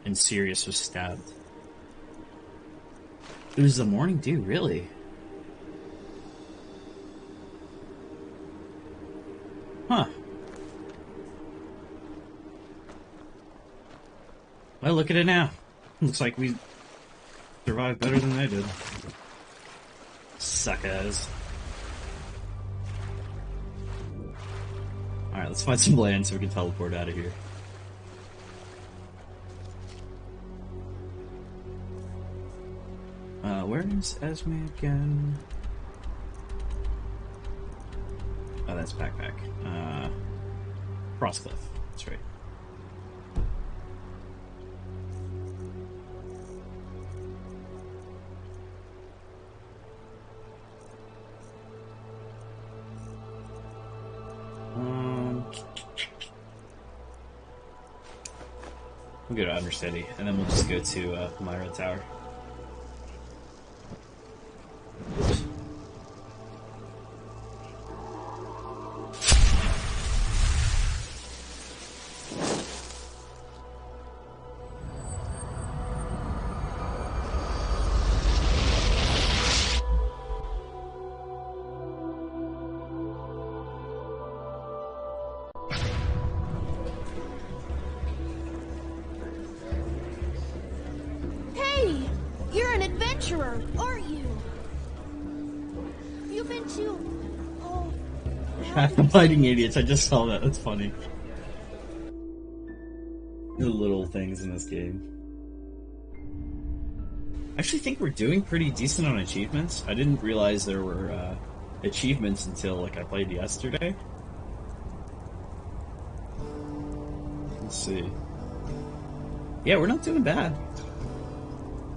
and Sirius was stabbed. It was the Morning Dew, really? Huh. Well, look at it now. Looks like we survived better than they did. Suckers. Alright, let's find some land so we can teleport out of here. Where is Esme again? Oh, that's backpack. Crosscliff. That's right. We'll go to Undercity, and then we'll just go to Myra Tower. Fighting idiots, I just saw that. That's funny. The little things in this game. I actually think we're doing pretty decent on achievements. I didn't realize there were achievements until like I played yesterday. Let's see. Yeah, we're not doing bad.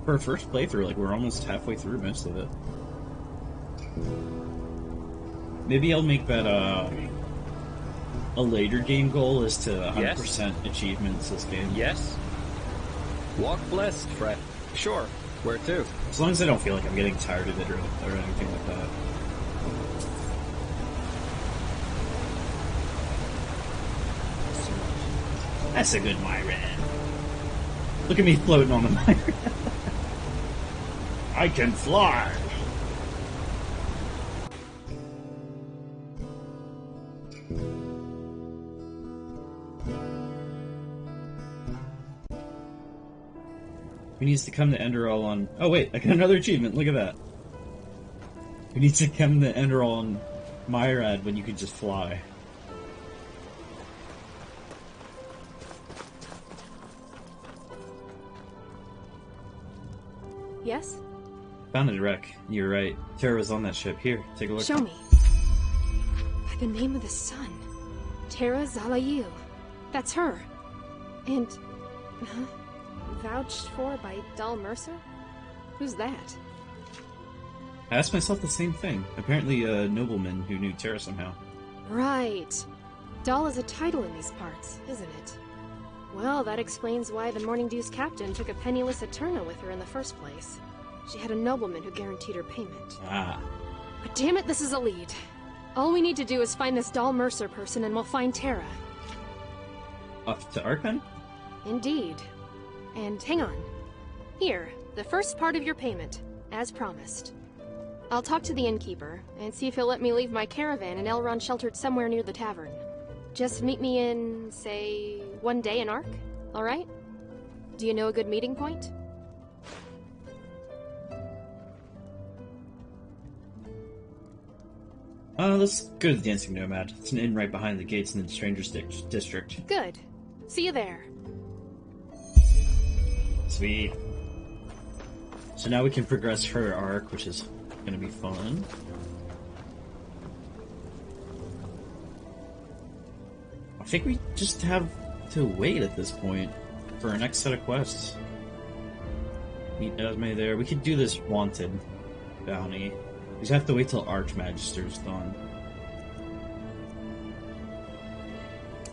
For our first playthrough, like we're almost halfway through most of it. Maybe I'll make that a later game goal is to 100% achievements this game. Yes. Walk blessed, Fred. Sure. Where to? As long as I don't feel like I'm getting tired of it or anything like that. That's a good Myra. Look at me floating on the Myra. I can fly. We need to come to Enderal on... Oh wait, I got another achievement, look at that. We need to come to Enderal on Myrad when you can just fly. Yes? Found a wreck. You're right. Terra was on that ship. Here, take a look. Show me. By the name of the sun. Terra Zalayil. That's her. And... vouched for by Dal Mercer? Who's that? I asked myself the same thing. Apparently a nobleman who knew Terra somehow. Right. Dal is a title in these parts, isn't it? Well, that explains why the Morning Dew's captain took a penniless Eterna with her in the first place. She had a nobleman who guaranteed her payment. Ah. But damn it, this is a lead. All we need to do is find this Dal Mercer person and we'll find Terra. Off to Archon? Indeed. And hang on. Here, the first part of your payment, as promised. I'll talk to the innkeeper, and see if he'll let me leave my caravan in Elrond sheltered somewhere near the tavern. Just meet me in, say, 1 day in Ark, alright? Do you know a good meeting point? Let's go to the Dancing Nomad. It's an inn right behind the gates in the Strangers District. Good. See you there. Sweet. So now we can progress her arc, which is gonna be fun. I think we just have to wait at this point for our next set of quests. Meet Esme there. We could do this wanted bounty. We just have to wait till Archmagister's done.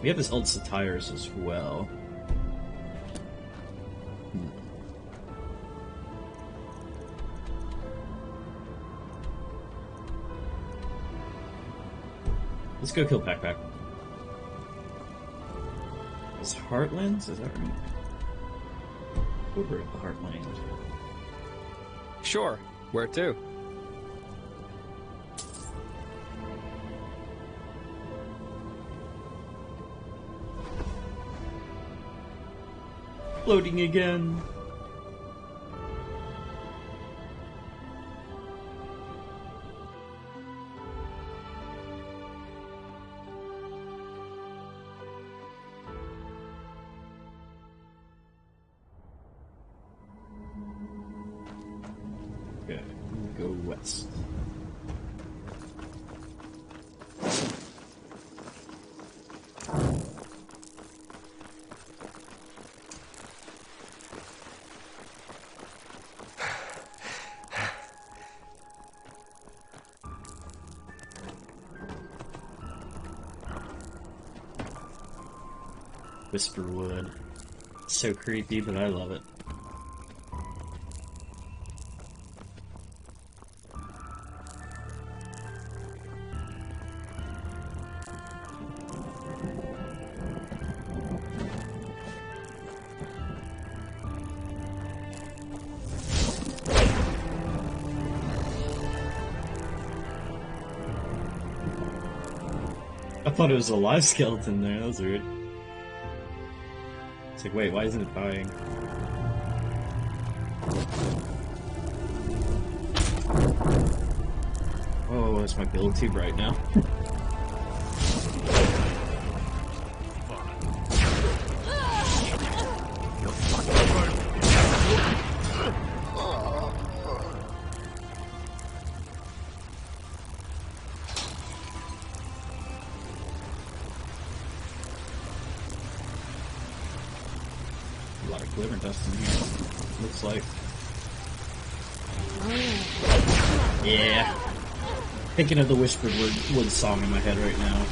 We have this old Satires as well. Let's go kill Pack. Is Heartlands? Is that right? Over at the Heartland. Sure. Where to? Loading again. Okay, go west. Whisperwood. So creepy, but I love it. I thought it was a live skeleton there, that was weird. It's like, wait, why isn't it dying? Oh, is my build too bright now? A lot of glimmer dust in here. Looks like. Yeah. Thinking of the Whispered Wood song in my head right now.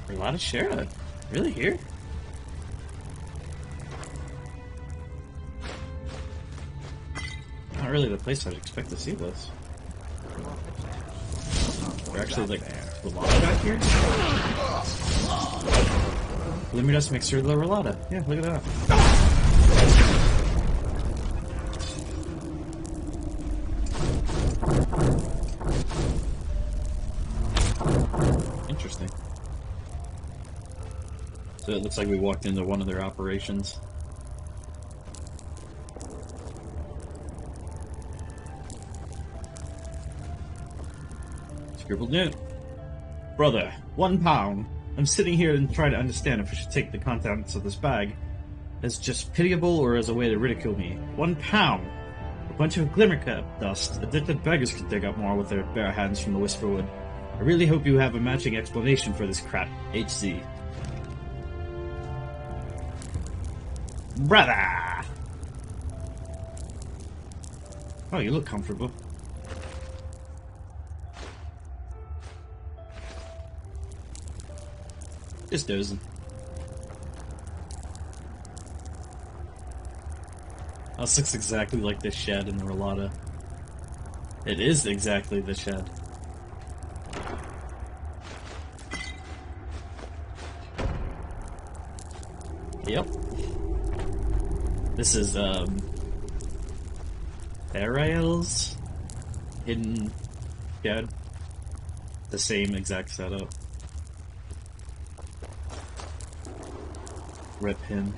A lot of Shara. Really here? Not really the place I'd expect to see this. They're actually like Rolada back here? Glimmer dust mixer La Rolada. Yeah, look at that. Interesting. So it looks like we walked into one of their operations. Scribbled note. Brother, £1. I'm sitting here and trying to understand if I should take the contents of this bag as just pitiable or as a way to ridicule me. £1! A bunch of glimmer dust. Addicted beggars could dig up more with their bare hands from the Whisperwood. I really hope you have a matching explanation for this crap. HZ. Brother! Oh, you look comfortable. Just dozing. This looks exactly like the shed in Rolada. It is exactly the shed. Yep. This is, Ariel's hidden shed. The same exact setup. Rip him.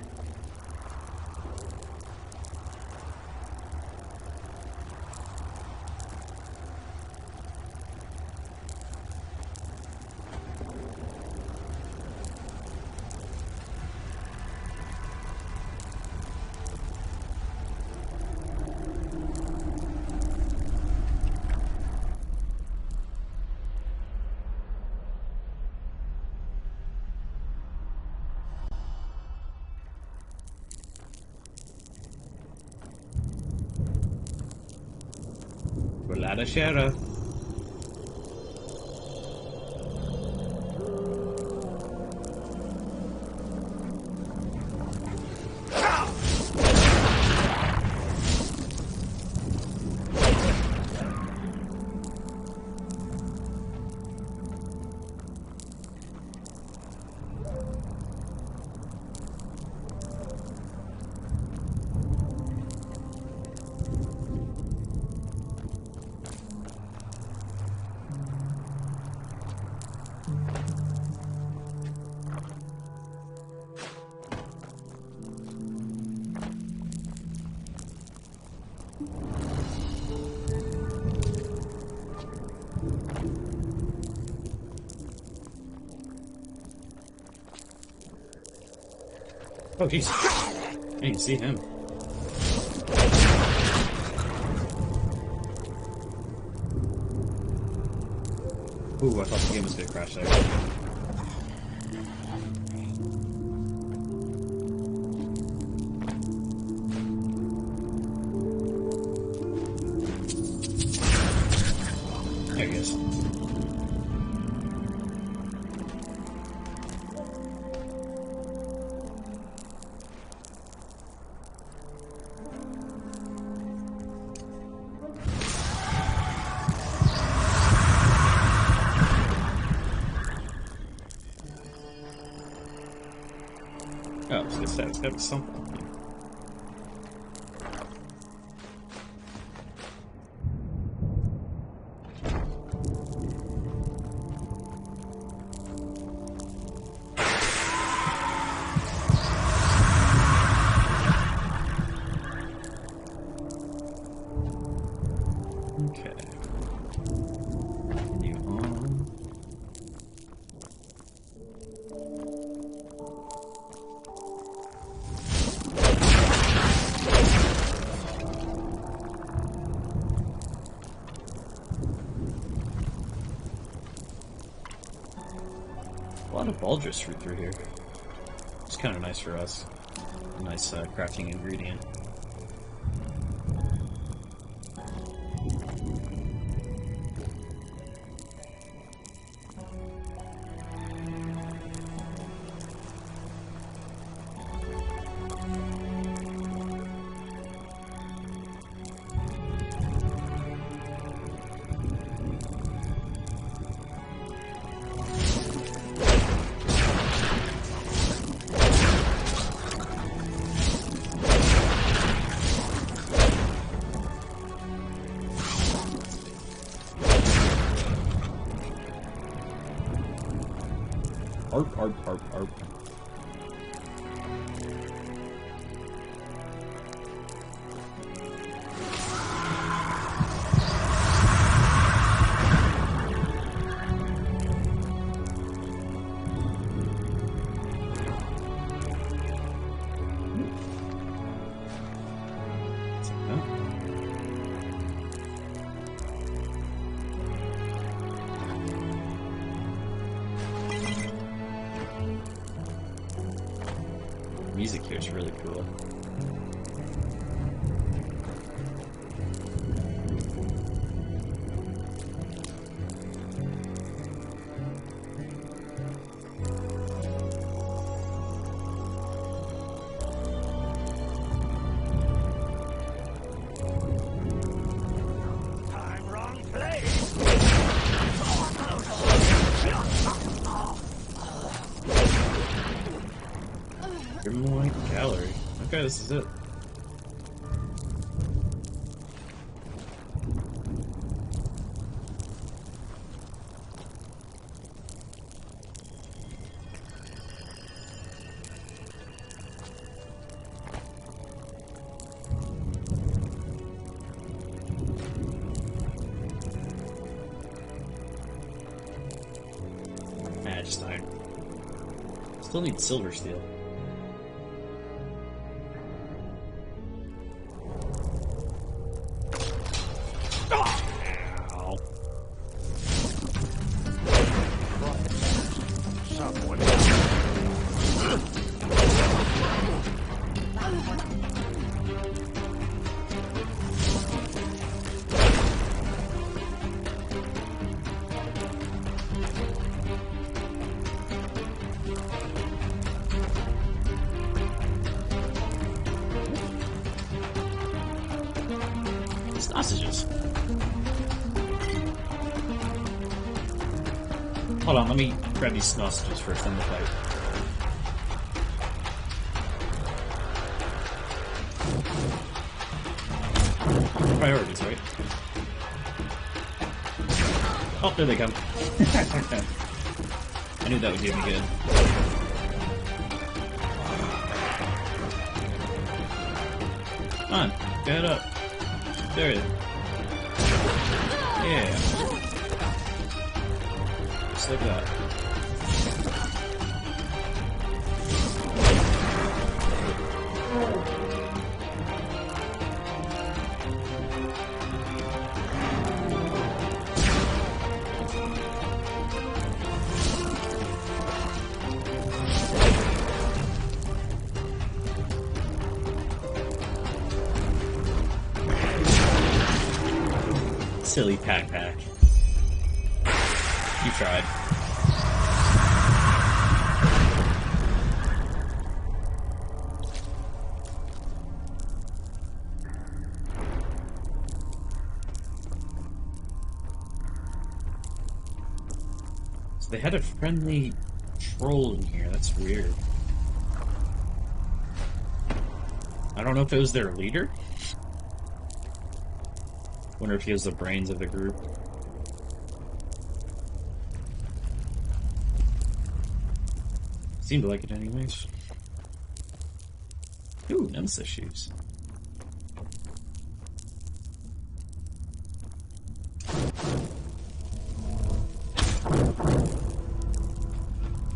Volada Shara. Oh, jeez. I didn't see him. Ooh, I thought the game was gonna crash there. There he is. Oh, I was gonna say, it's gotta be something. Okay. Continue on. A lot of Baldrus fruit through here. It's kind of nice for us. A nice crafting ingredient. Arp, arp, arp, arp. Music here is really cool. Time, wrong place. Grimlight Gallery. Okay, this is it. Still need silver steel. Ow. Someone. Sausages. Hold on, let me grab these sausages first, then we'll fight. Priorities, right? Oh, there they come. I knew that would do me good. Come on, get up. There it is. Yeah. Just like that. Silly pack. You tried. So they had a friendly troll in here. That's weird. I don't know if it was their leader. Wonder if he was the brains of the group. Seemed like it anyways. Ooh, Nemesis shoes.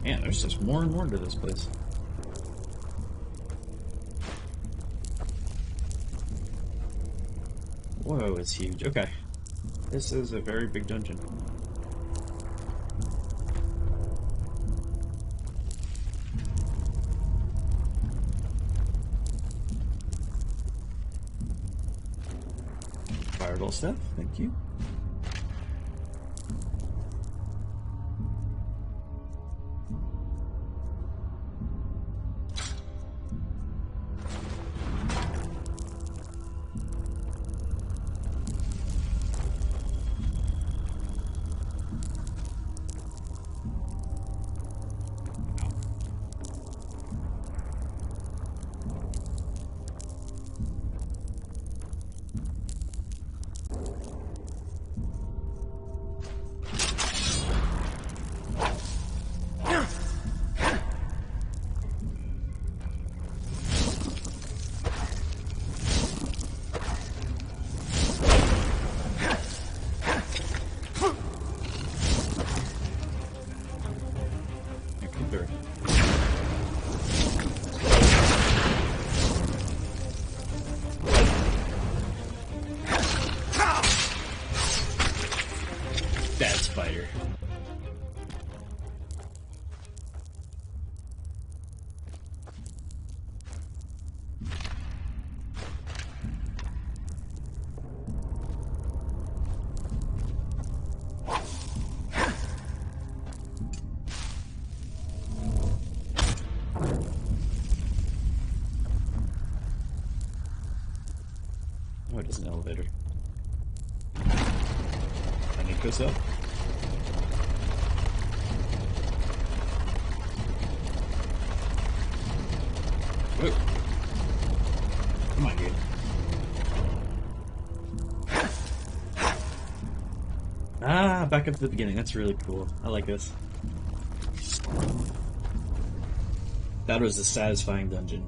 Man, there's just more and more to this place. Whoa, it's huge. Okay. This is a very big dungeon. Fireball stuff, thank you. Bad spider. Oh, it is an elevator. I need to go up. Whoa. Come on, dude. Ah, back up to the beginning. That's really cool. I like this. That was a satisfying dungeon.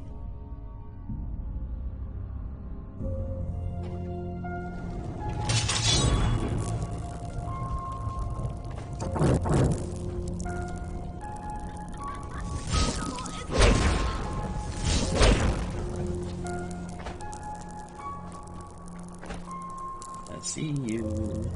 see you.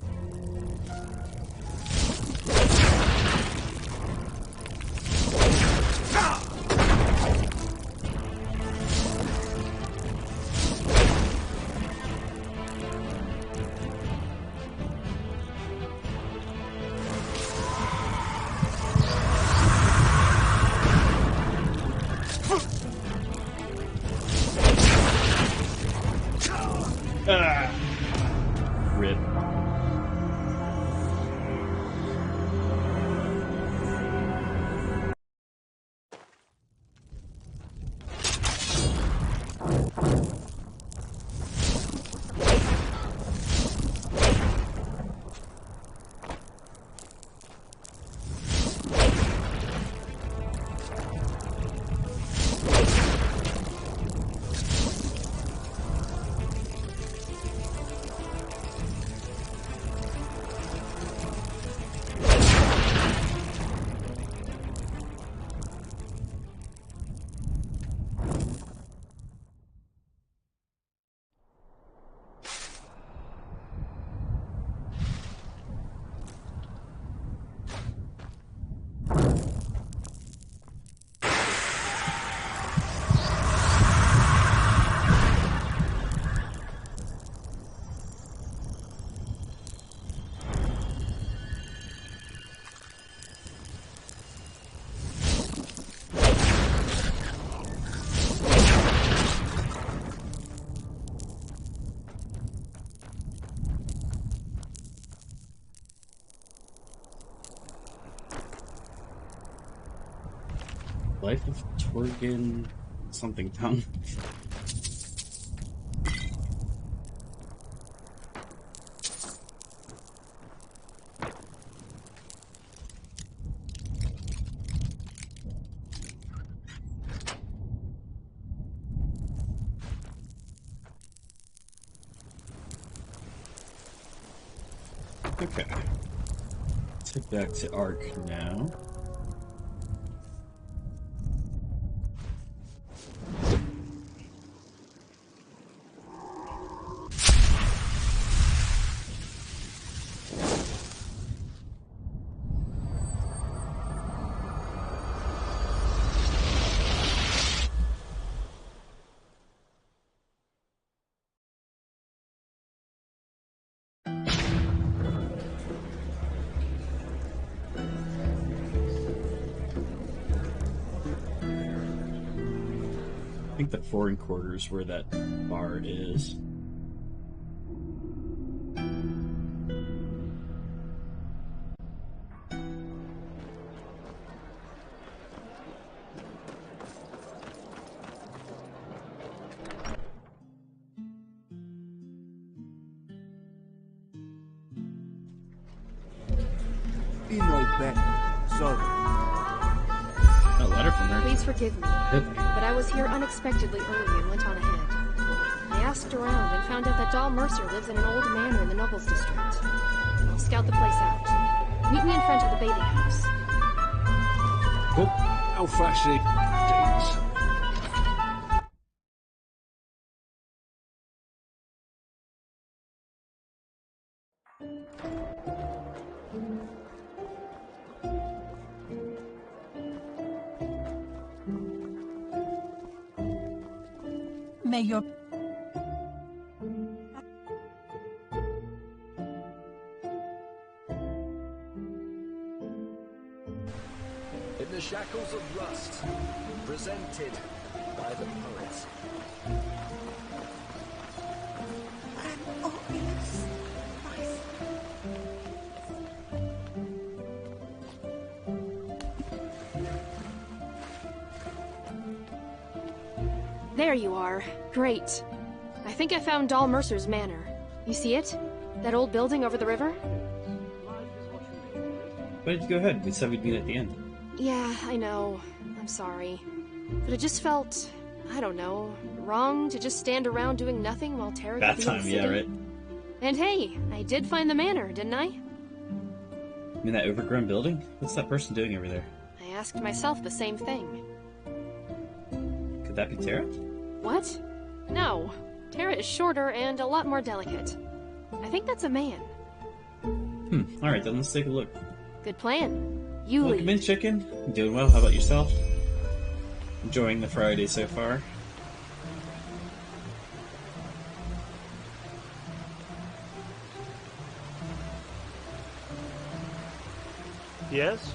Rip. Life of Torgen something tongue. Okay. Let's head back to Ark now. I think the foreign quarters where that bar is. You know better. Sorry. A letter from her. Please forgive me, but I was here unexpectedly early and went on ahead. I asked around and found out that Doll Mercer lives in an old manor in the Nobles District. I'll scout the place out. Meet me in front of the bathing house. Cool. How flashy. Dates. May your... In the shackles of rust, presented by the poets. There you are. Great. I think I found Doll Mercer's manor. You see it? That old building over the river? Why did you go ahead? We said we'd meet at the end. Yeah, I know. I'm sorry. But it just felt, I don't know, wrong to just stand around doing nothing while Terra That could be in time, the yeah, city. right? And hey, I did find the manor, didn't I? You mean that overgrown building? What's that person doing over there? I asked myself the same thing. Could that be Terra? What? No. Terra is shorter and a lot more delicate. I think that's a man. Alright, then let's take a look. Good plan. You Welcome lead. in, chicken. Doing well, how about yourself? Enjoying the Friday so far? Yes?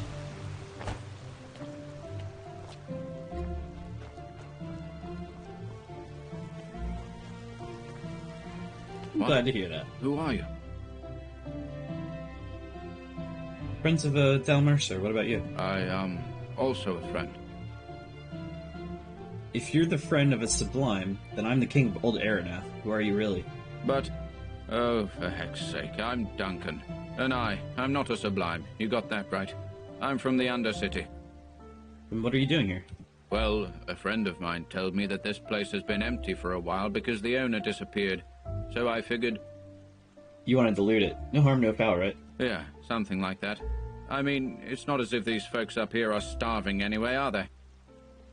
I'm glad to hear that. Who are you? Friends of Del Mercer, what about you? I am also a friend. If you're the friend of a Sublime, then I'm the king of Old Aranath. Who are you really? But, oh, for heck's sake, I'm Duncan. And I'm not a Sublime. You got that right. I'm from the Undercity. And what are you doing here? Well, a friend of mine told me that this place has been empty for a while because the owner disappeared. So I figured... You wanted to loot it. No harm, no foul, right? Yeah, something like that. I mean, it's not as if these folks up here are starving anyway, are they?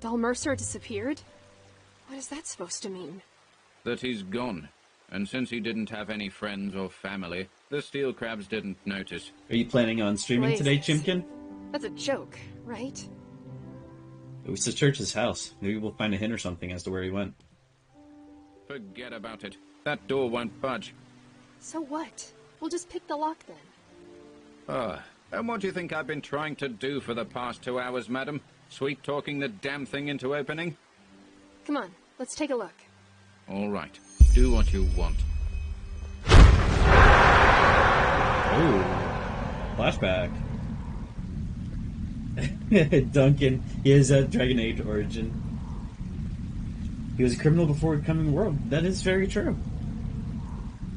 Del Mercer disappeared? What is that supposed to mean? That he's gone. And since he didn't have any friends or family, the steel crabs didn't notice. Are you planning on streaming today, Chimkin? That's a joke, right? It was the church's house. Maybe we'll find a hint or something as to where he went. Forget about it. That door won't budge. So what? We'll just pick the lock then. And what do you think I've been trying to do for the past 2 hours, madam? Sweet-talking the damn thing into opening? Come on, let's take a look. All right. Do what you want. Oh, flashback. Duncan, he has a Dragon Age origin. He was a criminal before becoming world. That is very true.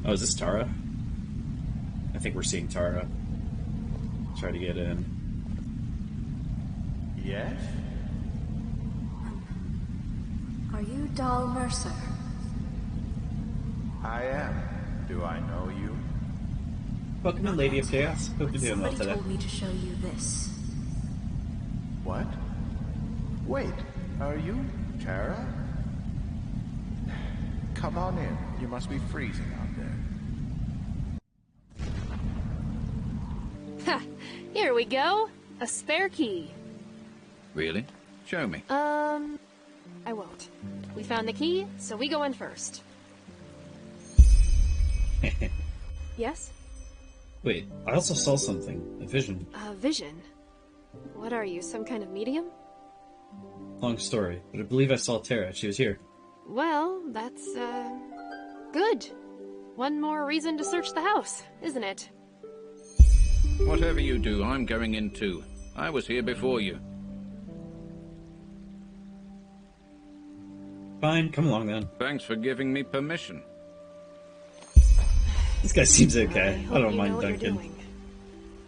Oh, is this Tara? I think we're seeing Tara. Try to get in. Yes? Are you Del Mercer? I am. Do I know you? Welcome in, Lady of Chaos. Hope you're doing well Somebody today. told me to show you this. What? Wait, are you Tara? Come on in. You must be freezing out there. Ha! Here we go. A spare key. Really? Show me. I won't. We found the key, so we go in first. Yes? Wait, I also saw something. A vision. A vision? What are you, some kind of medium? Long story, but I believe I saw Tara. She was here. Well, that's, good. One more reason to search the house, isn't it? Whatever you do, I'm going in too. I was here before you. Fine, come along then. Thanks for giving me permission. This guy seems okay. I don't you mind know what you're Duncan. doing.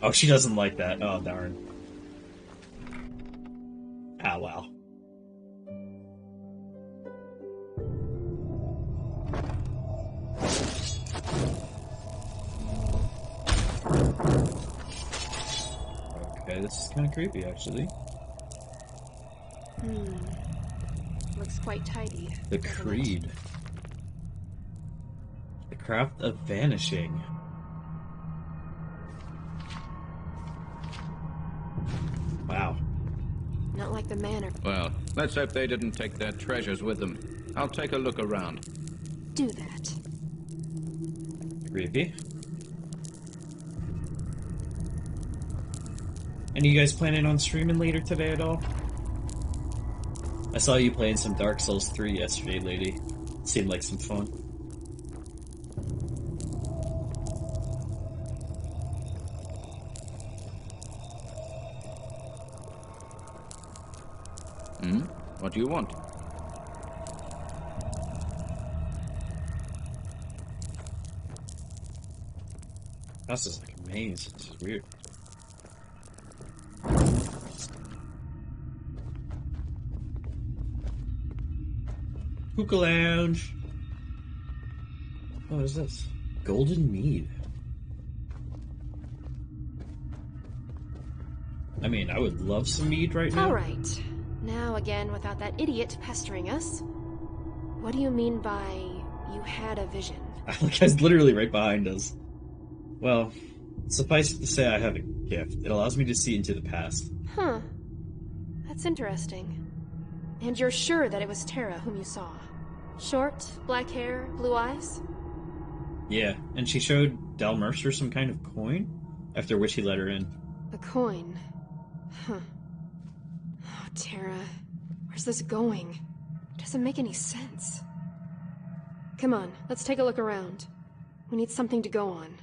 Oh, she doesn't like that. Oh, darn. Ah, wow. Okay, this is kind of creepy, actually. Looks quite tidy. The doesn't it? Creed. The Craft of Vanishing. Wow. Not like the manor. Well, let's hope they didn't take their treasures with them. I'll take a look around. Do that. Creepy. And you guys planning on streaming later today at all? I saw you playing some Dark Souls 3 yesterday, lady. Seemed like some fun. What do you want? This is like a maze. This is weird. Hookah Lounge. What is this? Golden Mead. I mean, I would love some mead right now. Alright. Now again, without that idiot pestering us. What do you mean by you had a vision? Like, guy's literally right behind us. Well, suffice it to say I have a gift. It allows me to see into the past. Huh. That's interesting. And you're sure that it was Tara whom you saw? Short, black hair, blue eyes? Yeah, and she showed Dal Mercer some kind of coin, after which he let her in. A coin? Huh. Oh, Tara. Where's this going? It doesn't make any sense. Come on, let's take a look around. We need something to go on.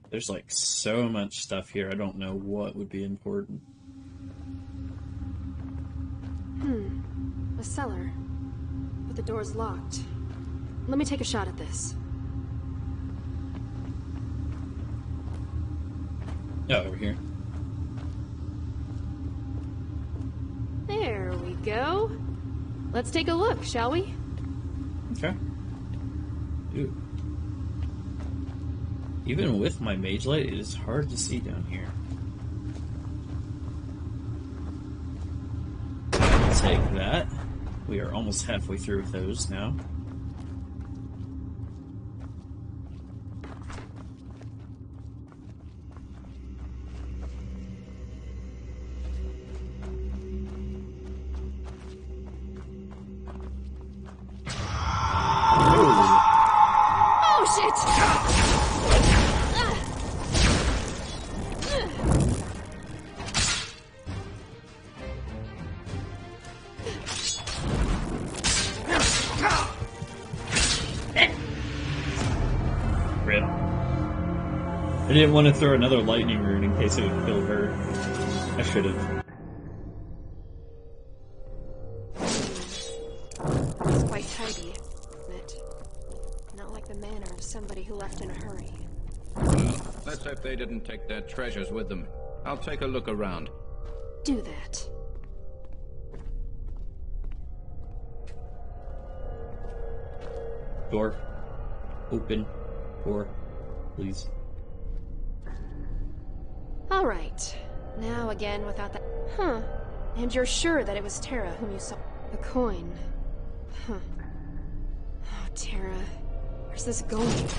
There's like so much stuff here, I don't know what would be important. A cellar. But the door's locked. Let me take a shot at this. Oh, over here. There we go. Let's take a look, shall we? Okay. Ooh. Even with my mage light, it is hard to see down here. I'll take that. We are almost halfway through with those now. I didn't want to throw another lightning rune in case it would kill her. I should have. It's quite tidy, isn't it? Not like the manner of somebody who left in a hurry. Let's hope they didn't take their treasures with them. I'll take a look around. Do that. Door. Open. Door. Please. All right. Now again without that... Huh. And you're sure that it was Tara whom you saw? A coin. Huh. Oh, Tara. Where's this going? It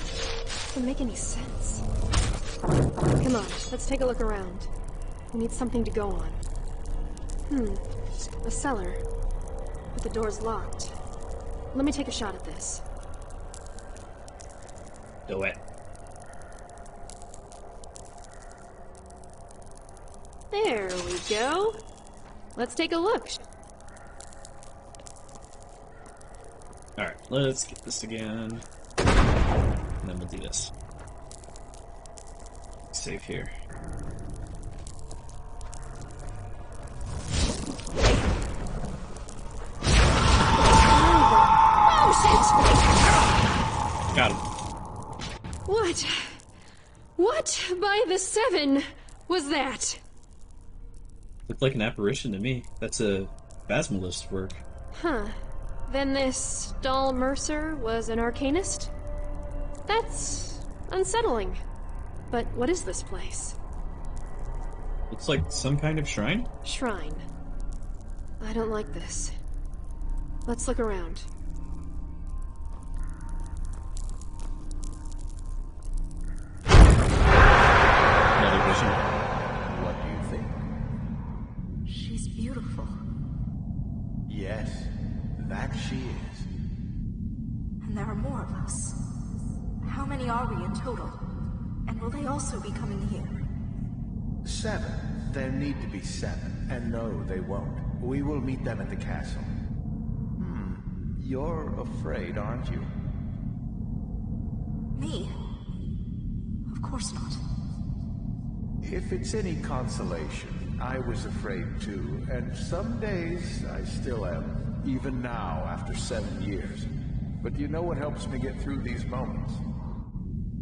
doesn't make any sense. Come on, let's take a look around. We need something to go on. A cellar. But the door's locked. Let me take a shot at this. Do it. There we go. Let's take a look. Alright, let's get this again. And then we'll do this. Save here. Oh, shit! Got him. What by the seven was that? Looked like an apparition to me. That's a Basilisk work. Huh. Then this Dal Mercer was an arcanist? That's unsettling. But what is this place? Looks like some kind of shrine? Shrine. I don't like this. Let's look around. Another vision. What do you think? She's beautiful. Yes, that she is. And there are more of us. How many are we in total? And will they also be coming here? 7. There need to be 7. And no, they won't. We will meet them at the castle. You're afraid, aren't you? Me? Of course not. If it's any consolation, I was afraid too, and some days I still am, even now after 7 years. But you know what helps me get through these moments?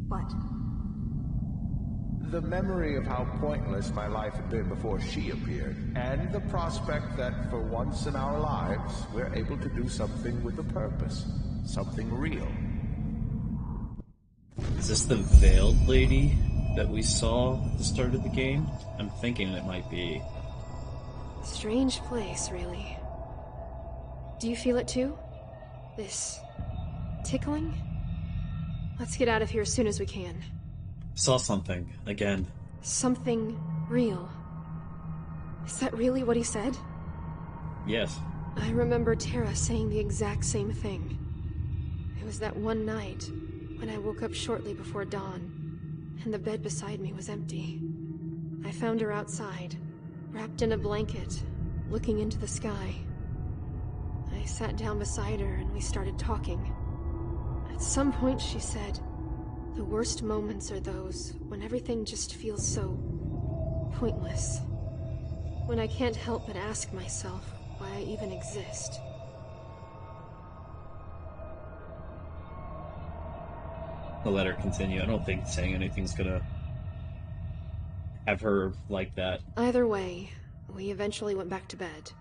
What? The memory of how pointless my life had been before she appeared, and the prospect that for once in our lives, we're able to do something with a purpose. Something real. Is this the veiled lady? that we saw at the start of the game? I'm thinking it might be. Strange place, really. Do you feel it too? This tickling? Let's get out of here as soon as we can. Saw something again. Something real. Is that really what he said? Yes. I remember Tara saying the exact same thing. It was that one night when I woke up shortly before dawn, and the bed beside me was empty. I found her outside, wrapped in a blanket, looking into the sky. I sat down beside her and we started talking. At some point she said, "The worst moments are those when everything just feels so pointless. When I can't help but ask myself why I even exist." I'll let her continue. I don't think saying anything's gonna have her like that. Either way, we eventually went back to bed.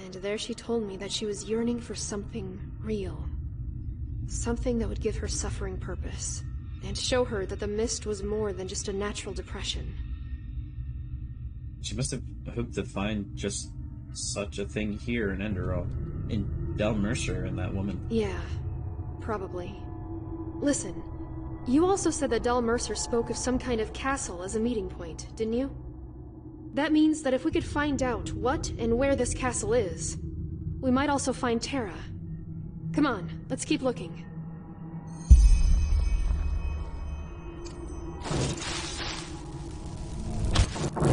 And there she told me that she was yearning for something real. Something that would give her suffering purpose, and show her that the mist was more than just a natural depression. She must have hoped to find just such a thing here in Enderal. In Del Mercer and that woman. Yeah, probably. Listen, you also said that Del Mercer spoke of some kind of castle as a meeting point, didn't you? That means that if we could find out what and where this castle is, we might also find Tara. Come on, let's keep looking. I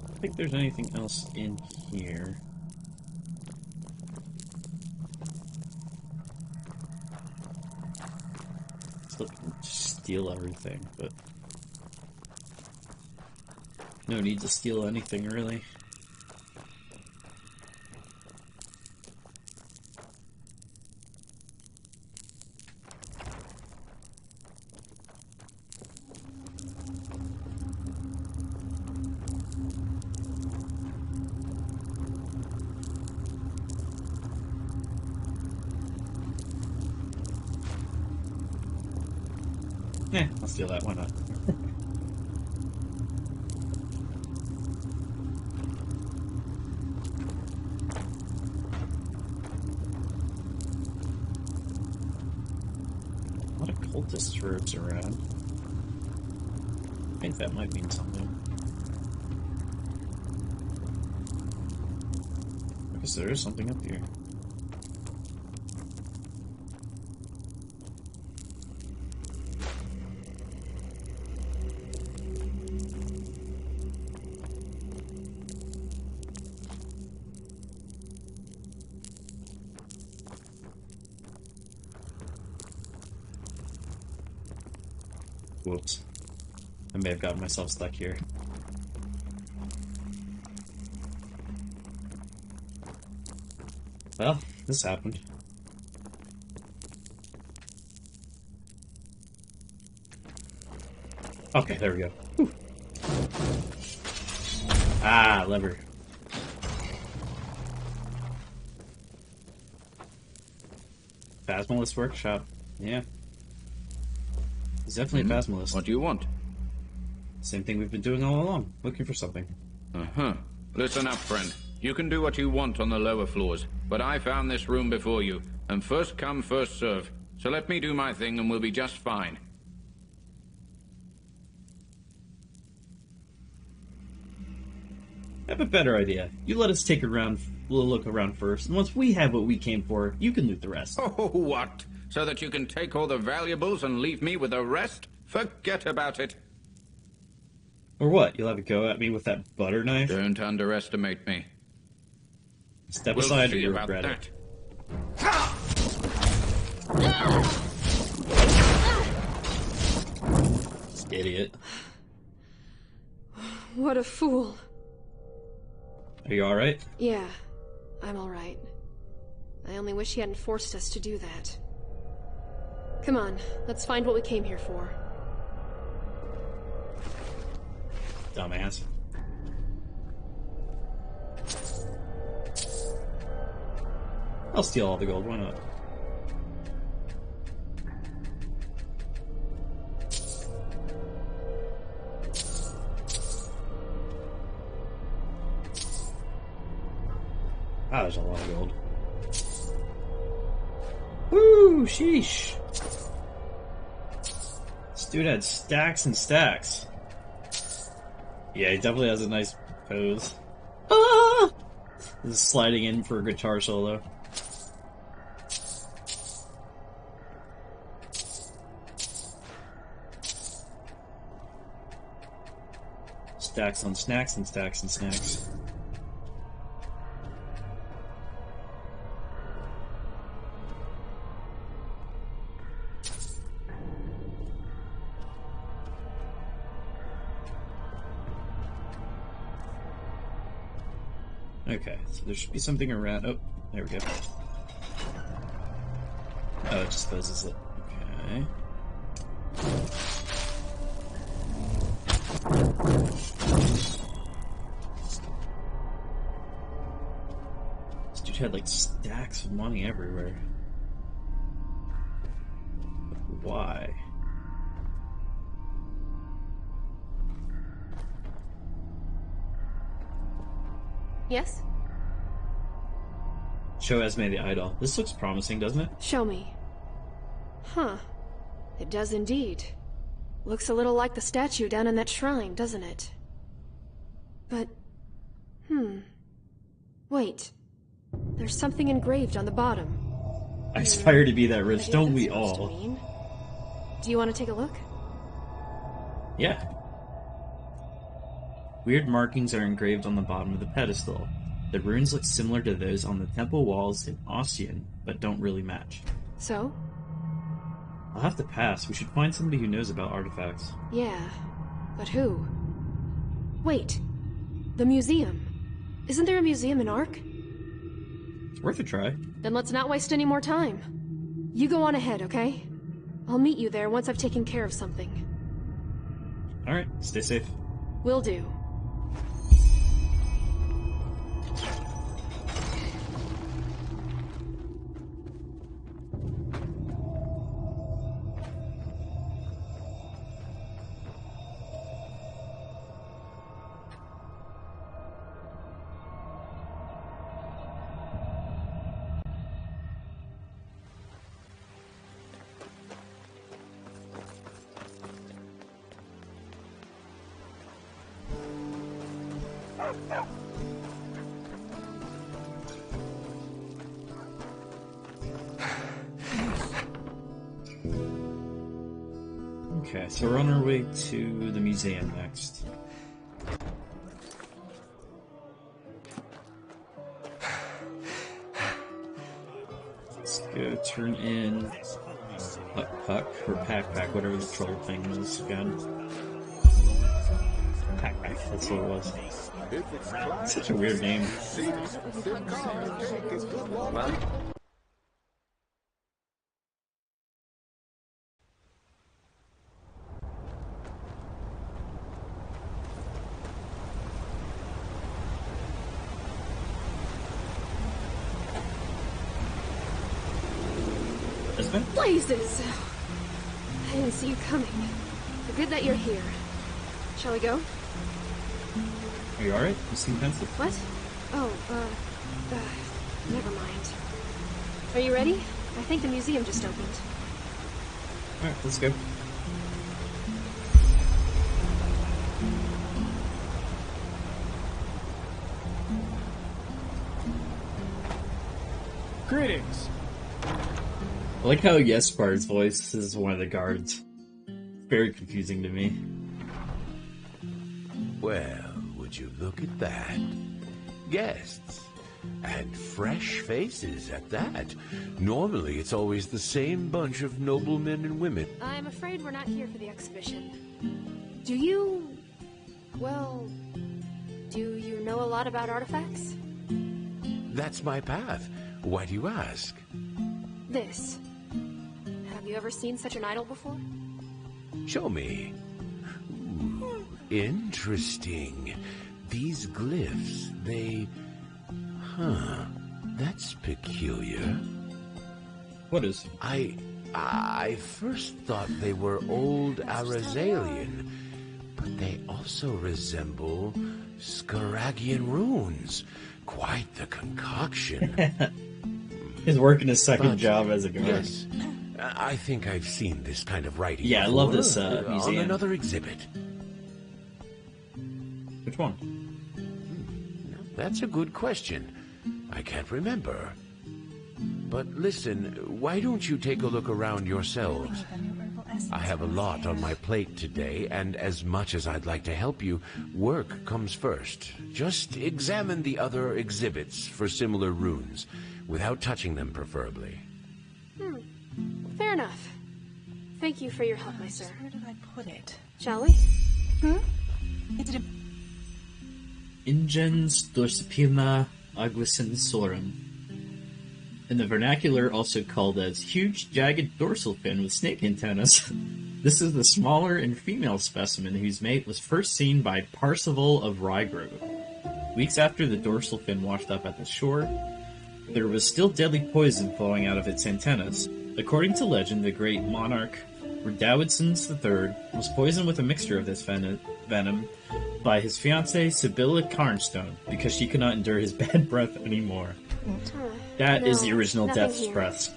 don't think there's anything else in here. It's looking to steal everything, but no need to steal anything, really. Yeah, I'll steal that, why not? A lot of cultist verbs around. I think that might mean something. I guess there is something up here. Whoops. I may have gotten myself stuck here. Well, this happened. Okay, there we go. Whew. Ah, lever. Phasmalist workshop. Yeah. He's definitely a Phasmalist. What do you want? Same thing we've been doing all along. Looking for something. Uh-huh. Listen up, friend. You can do what you want on the lower floors, but I found this room before you, and first come, first serve. So let me do my thing and we'll be just fine. I have a better idea. You let us take a look around first, and once we have what we came for, you can loot the rest. Oh, what? So that you can take all the valuables and leave me with the rest? Forget about it. Or what? You'll have a go at me with that butter knife? Don't underestimate me. Step We'll aside or see you'll about regret that. it. Idiot. What a fool. Are you alright? Yeah, I'm alright. I only wish he hadn't forced us to do that. Come on, let's find what we came here for. Dumbass. I'll steal all the gold, why not? Ah, there's a lot of gold. Woo! Sheesh! This dude had stacks and stacks. Yeah, he definitely has a nice pose. Ah! This is sliding in for a guitar solo. Stacks on snacks and stacks and snacks. Okay, so there should be something around. Oh, there we go. Oh, it just closes it. Okay. This dude had like stacks of money everywhere. Why? Yes? Show Esme the idol. This looks promising, doesn't it? Show me. Huh. It does indeed. Looks a little like the statue down in that shrine, doesn't it? But... Wait. There's something engraved on the bottom. I aspire to be that rich, don't we all? Do you want to take a look? Yeah. Weird markings are engraved on the bottom of the pedestal. The runes look similar to those on the temple walls in Ossian, but don't really match. So? I'll have to pass. We should find somebody who knows about artifacts. Yeah, but who? Wait. The museum. Isn't there a museum in Ark? It's worth a try. Then let's not waste any more time. You go on ahead, okay? I'll meet you there once I've taken care of something. Alright, stay safe. Will do. Okay, so we're on our way to the museum next. Let's go turn in Puck, or Pack, whatever the troll thing was again. Pack, that's what it was. Such a weird name. Well, Blazes! I didn't see you coming. But good that you're here. Shall we go? Are you alright? You seem pensive. What? Oh, never mind. Are you ready? I think the museum just opened. Alright, let's go. Greetings. I like how Yespar's voice is one of the guards. Very confusing to me. Well, would you look at that? Guests. And fresh faces at that. Normally, it's always the same bunch of noblemen and women. I'm afraid we're not here for the exhibition. Do you... well... do you know a lot about artifacts? That's my path. Why do you ask? This. Have you ever seen such an idol before? Show me. Ooh, interesting. These glyphs, they... Huh. That's peculiar. What is? I first thought they were old Arazalian, but they also resemble Scaragian runes. quite the concoction. He's working his second But, job as a guard. Yes, I think I've seen this kind of writing Yeah, I before, love this on museum. another exhibit. Which one? That's a good question. I can't remember. But listen, why don't you take a look around yourselves? I have a lot on my plate today, and as much as I'd like to help you, work comes first. Just examine the other exhibits for similar runes, without touching them preferably. Fair enough. Thank you for your help, my sir. Where did I put it? Shall we? Is it a... Ingens dorsipilna aguasensorum. In the vernacular, also called as huge, jagged dorsal fin with snake antennas. This is the smaller and female specimen whose mate was first seen by Parzival of Rygrove. Weeks after the dorsal fin washed up at the shore, there was still deadly poison flowing out of its antennas. According to legend, the great monarch Redowitsons III was poisoned with a mixture of this venom by his fiancée Sibylla Carnstone because she could not endure his bad breath anymore. That is the original Death's Breath.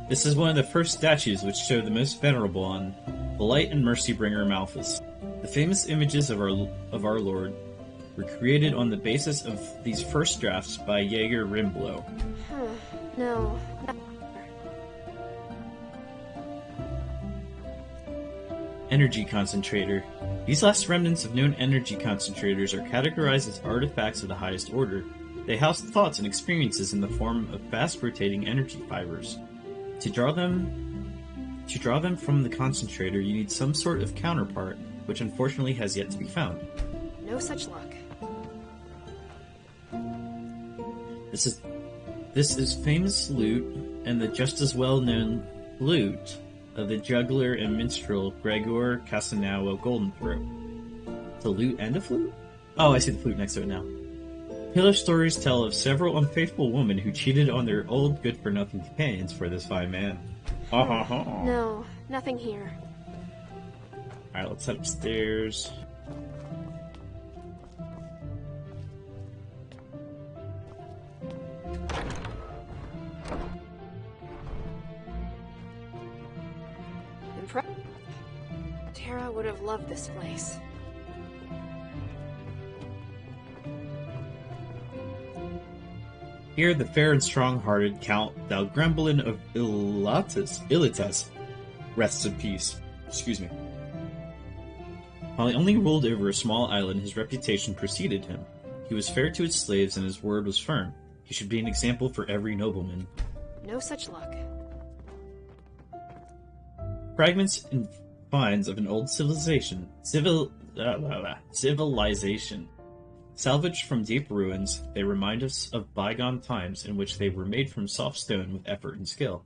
This is one of the first statues which show the most venerable on the light and mercy bringer Malthus. The famous images of our Lord were created on the basis of these first drafts by Jaeger Rimblow. No. Energy concentrator. These last remnants of known energy concentrators are categorized as artifacts of the highest order. They house thoughts and experiences in the form of fast-rotating energy fibers. To draw them from the concentrator, you need some sort of counterpart, which unfortunately has yet to be found. No such luck. This is famous lute and the just as well-known lute of the juggler and minstrel Gregor Casanova Goldenthroat. The lute and a flute? Oh, I see the flute next to it now. Pillar stories tell of several unfaithful women who cheated on their old good-for-nothing companions for this fine man. No, nothing here. Alright, let's head upstairs. Tara would have loved this place. Here, the fair and strong-hearted Count Dalgremblin of Ilitas rests in peace. Excuse me. While he only ruled over a small island, his reputation preceded him. He was fair to his slaves, and his word was firm. He should be an example for every nobleman. No such luck. Fragments and finds of an old civilization. Salvaged from deep ruins, they remind us of bygone times in which they were made from soft stone with effort and skill.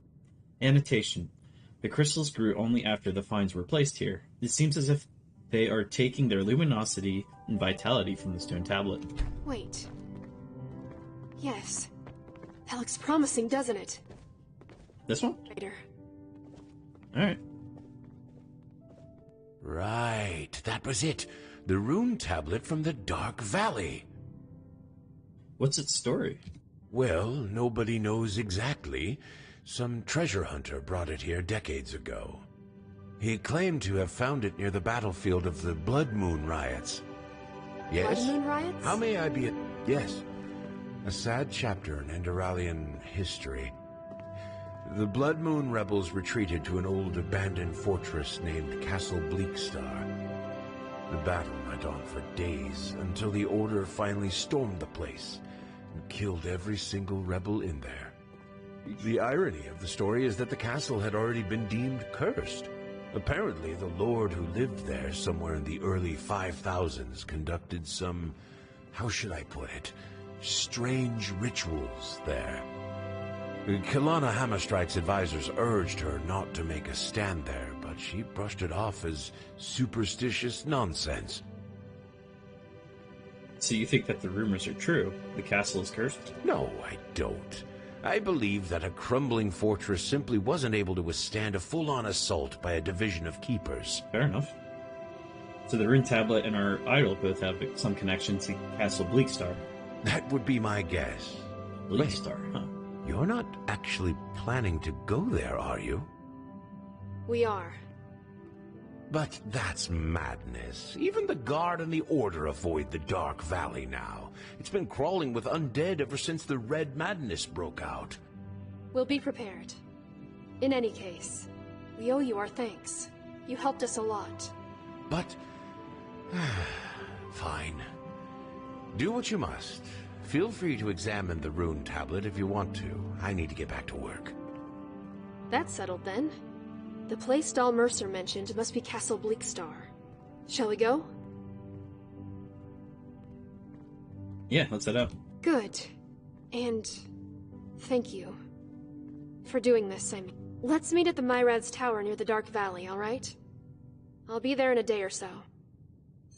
Annotation. The crystals grew only after the finds were placed here. It seems as if they are taking their luminosity and vitality from the stone tablet. Wait. Yes. That looks promising, doesn't it? This one? Later. Alright. Right, that was it. The rune tablet from the Dark Valley. What's its story? Well, nobody knows exactly. Some treasure hunter brought it here decades ago. He claimed to have found it near the battlefield of the Blood Moon riots. Yes? Blood Moon riots? How may I be a... Yes. A sad chapter in Enderalian history. The Blood Moon rebels retreated to an old abandoned fortress named Castle Bleakstar. The battle went on for days until the Order finally stormed the place and killed every single rebel in there. The irony of the story is that the castle had already been deemed cursed. Apparently, the lord who lived there somewhere in the early 5000s conducted some, how should I put it, strange rituals there. Kilana Hammerstrike's advisors urged her not to make a stand there, but she brushed it off as superstitious nonsense. So you think that the rumors are true? The castle is cursed? No, I don't. I believe that a crumbling fortress simply wasn't able to withstand a full-on assault by a division of keepers. Fair enough. So the rune tablet and our idol both have some connection to Castle Bleakstar. That would be my guess. Bleakstar, huh? You're not actually planning to go there, are you? We are. But that's madness. Even the Guard and the Order avoid the Dark Valley now. It's been crawling with undead ever since the Red Madness broke out. We'll be prepared. In any case, we owe you our thanks. You helped us a lot. But... fine. Do what you must. Feel free to examine the rune tablet if you want to. I need to get back to work. That's settled then. The place Dahl Mercer mentioned must be Castle Bleakstar. Shall we go? Yeah, let's head up. Good. And... thank you. For doing this, I mean. Let's meet at the Myrad's Tower near the Dark Valley, alright? I'll be there in a day or so.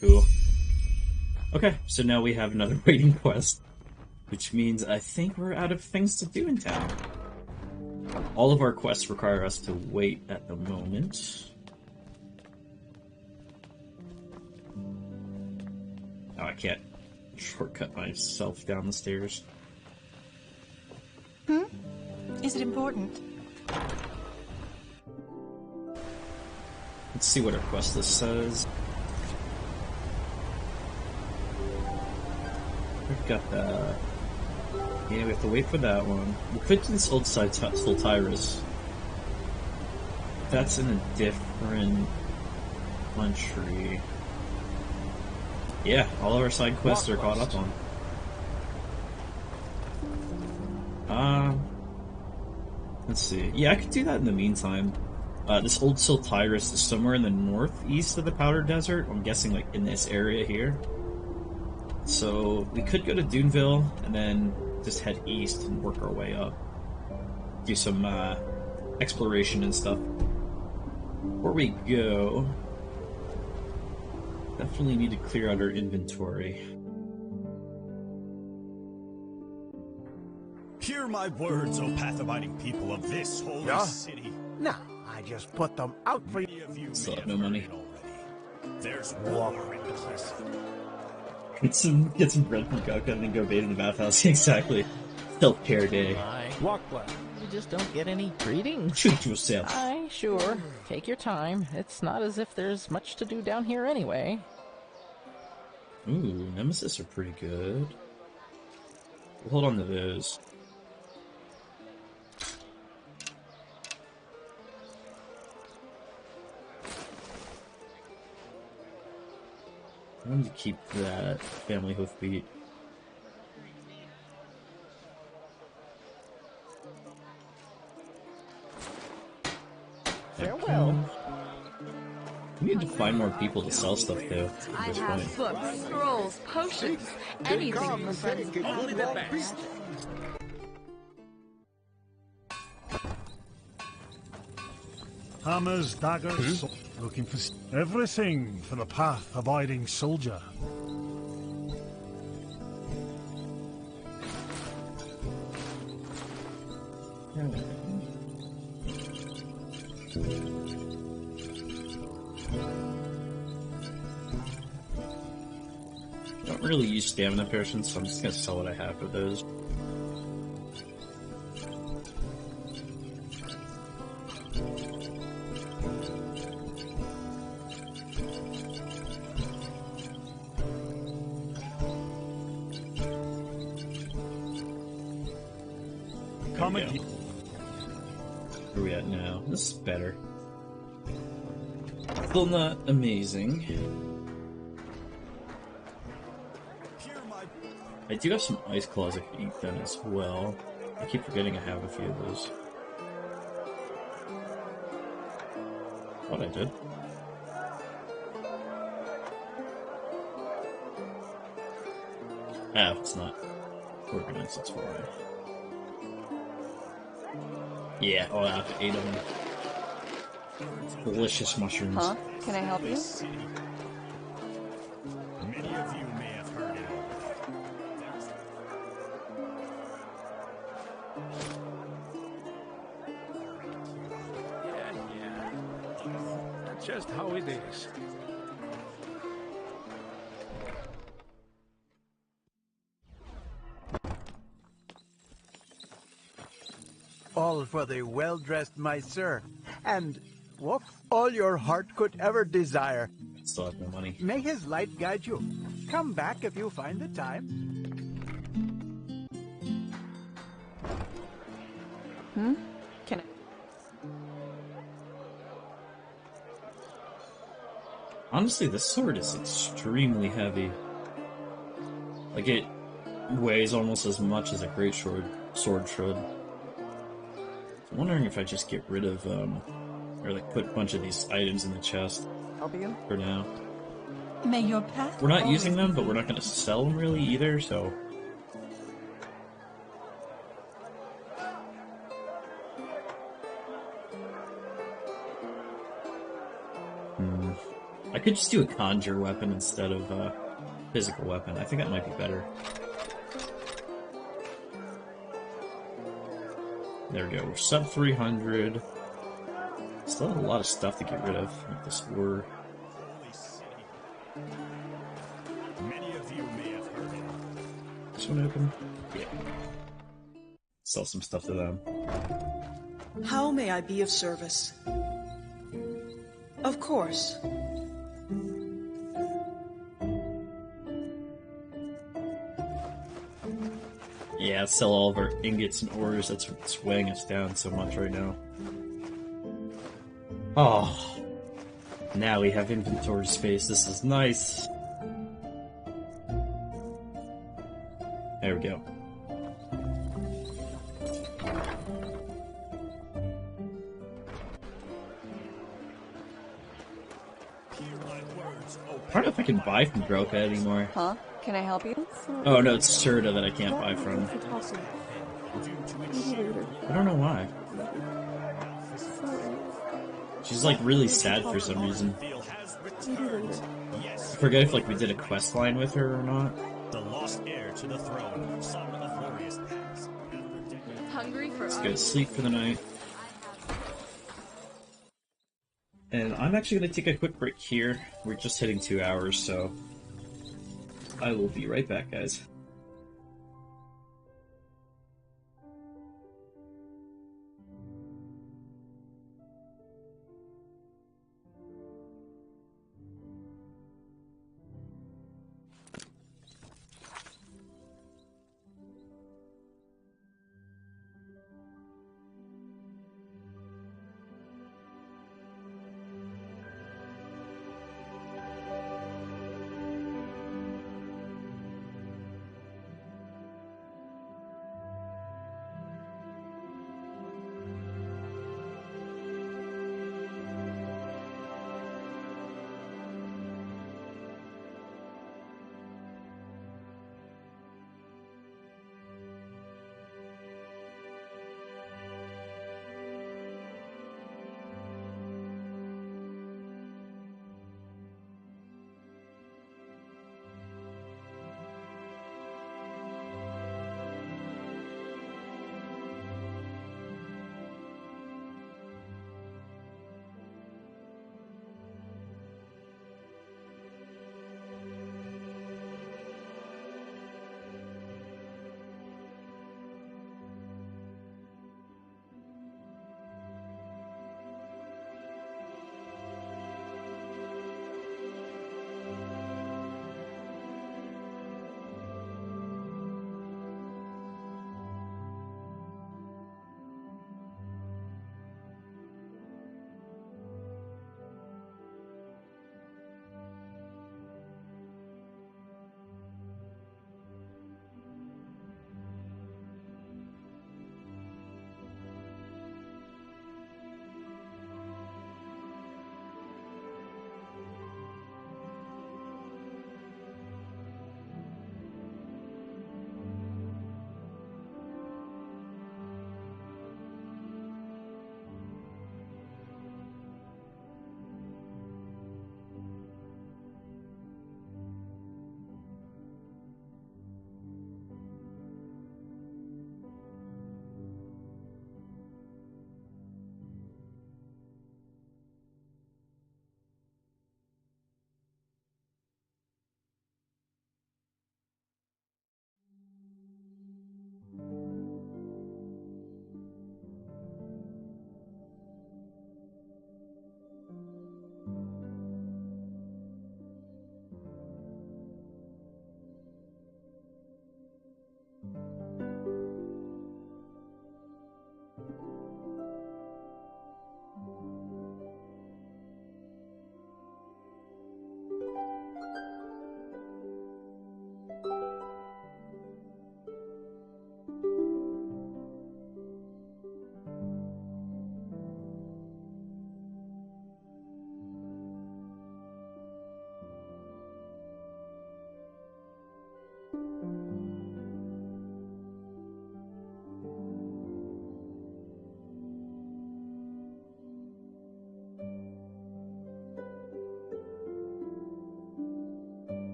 Cool. Okay, so now we have another waiting quest. Which means I think we're out of things to do in town. All of our quests require us to wait at the moment. Oh, I can't shortcut myself down the stairs. Is it important? Let's see what our quest list says. We've got that. Yeah, we have to wait for that one. We could do this old Sultyrus. That's in a different country. Yeah, all of our side quests are caught up on. Let's see. Yeah, I could do that in the meantime. This old Sultyrus is somewhere in the northeast of the Powder Desert. I'm guessing, like, in this area here. So, we could go to Duneville, and then just head east and work our way up. Do some, exploration and stuff. Before we go... definitely need to clear out our inventory. Hear my words, O path-abiding people of this holy city. No, I just put them out for you. Still have no money. There's war in place. Get some bread from Goka and then go bathe in the bathhouse. Exactly. Self-care day. Walk well. You just don't get any greetings? Treat yourself. Aye, sure. Take your time. It's not as if there's much to do down here anyway. Ooh, Nemesis are pretty good. We'll hold on to those. I wanted to keep that family hoofbeat. Farewell. We need to find more people to sell stuff to I at this have point. books, scrolls, potions, anything for friends. Only the best. Hammers, daggers, looking for everything for the path-abiding soldier. Don't really use stamina potions, so I'm just gonna sell what I have for those. Where are we at now? This is better. Still not amazing. I do have some ice claws I can eat then as well. I keep forgetting I have a few of those. Thought I did. Ah, it's not organized, it's fine. Yeah, oh, I have 8 of them. Delicious mushrooms. Huh? Can I help you? Many of you may have heard it Yeah. That's just how it is. for the well-dressed Mysore, and walk all your heart could ever desire. Still have no money. May his light guide you. Come back if you find the time. Can I? Honestly, this sword is extremely heavy. Like, it weighs almost as much as a great sword should. I'm wondering if I just get rid of, or like put a bunch of these items in the chest. Help you? For now. May your path. We're not using them, but we're not going to sell them really either, so... I could just do a conjure weapon instead of a physical weapon. I think that might be better. There we go. We're sub 300. Still have a lot of stuff to get rid of. Like this war. Many of you may have heard it. This one open? Yeah. Sell some stuff to them. How may I be of service? Of course. Yeah, sell all of our ingots and ores. That's what's weighing us down so much right now. Oh. Now we have inventory space. This is nice. There we go. I don't know if I can buy from Broka anymore. Huh? Can I help you? Oh no, it's Serta that I can't buy from. I don't know why. She's like really sad for some reason. I forget if like we did a quest line with her or not. The lost heir to the throne, son of glorious past. Hungry for Let's go to sleep for the night. And I'm actually going to take a quick break here. We're just hitting 2 hours, so I will be right back, guys.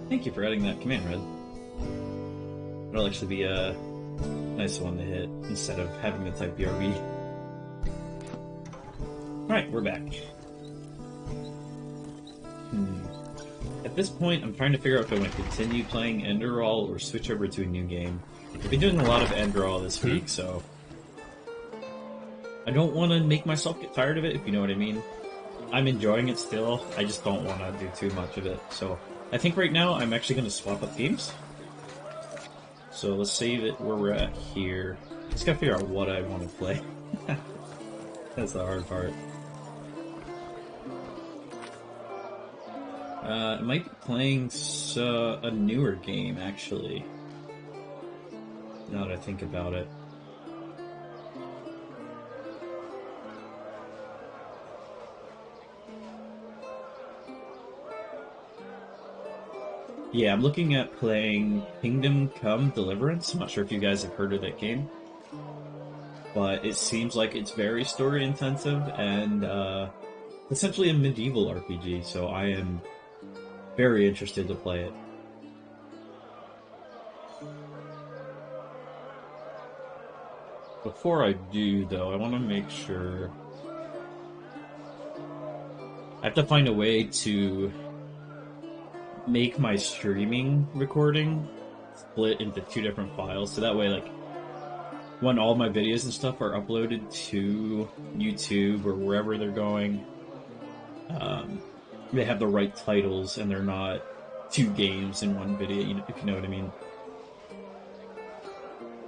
Thank you for adding that command, Red. That'll actually be a nice one to hit instead of having to type BRB. Alright, we're back. At this point, I'm trying to figure out if I want to continue playing Enderal or switch over to a new game. I've been doing a lot of Enderal this week, so I don't want to make myself get tired of it, if you know what I mean. I'm enjoying it still, I just don't want to do too much of it, so I think right now I'm actually going to swap up games. So let's save it where we're at here. Just gotta figure out what I want to play. That's the hard part. I might be playing a newer game, actually. Now that I think about it. Yeah, I'm looking at playing Kingdom Come Deliverance. I'm not sure if you guys have heard of that game. But it seems like it's very story intensive and essentially a medieval RPG, so I am very interested to play it. Before I do, though, I want to make sure... I have to find a way to make my streaming recording split into 2 different files, so that way, like, when all my videos and stuff are uploaded to YouTube or wherever they're going, they have the right titles and they're not 2 games in one video, if you know what I mean.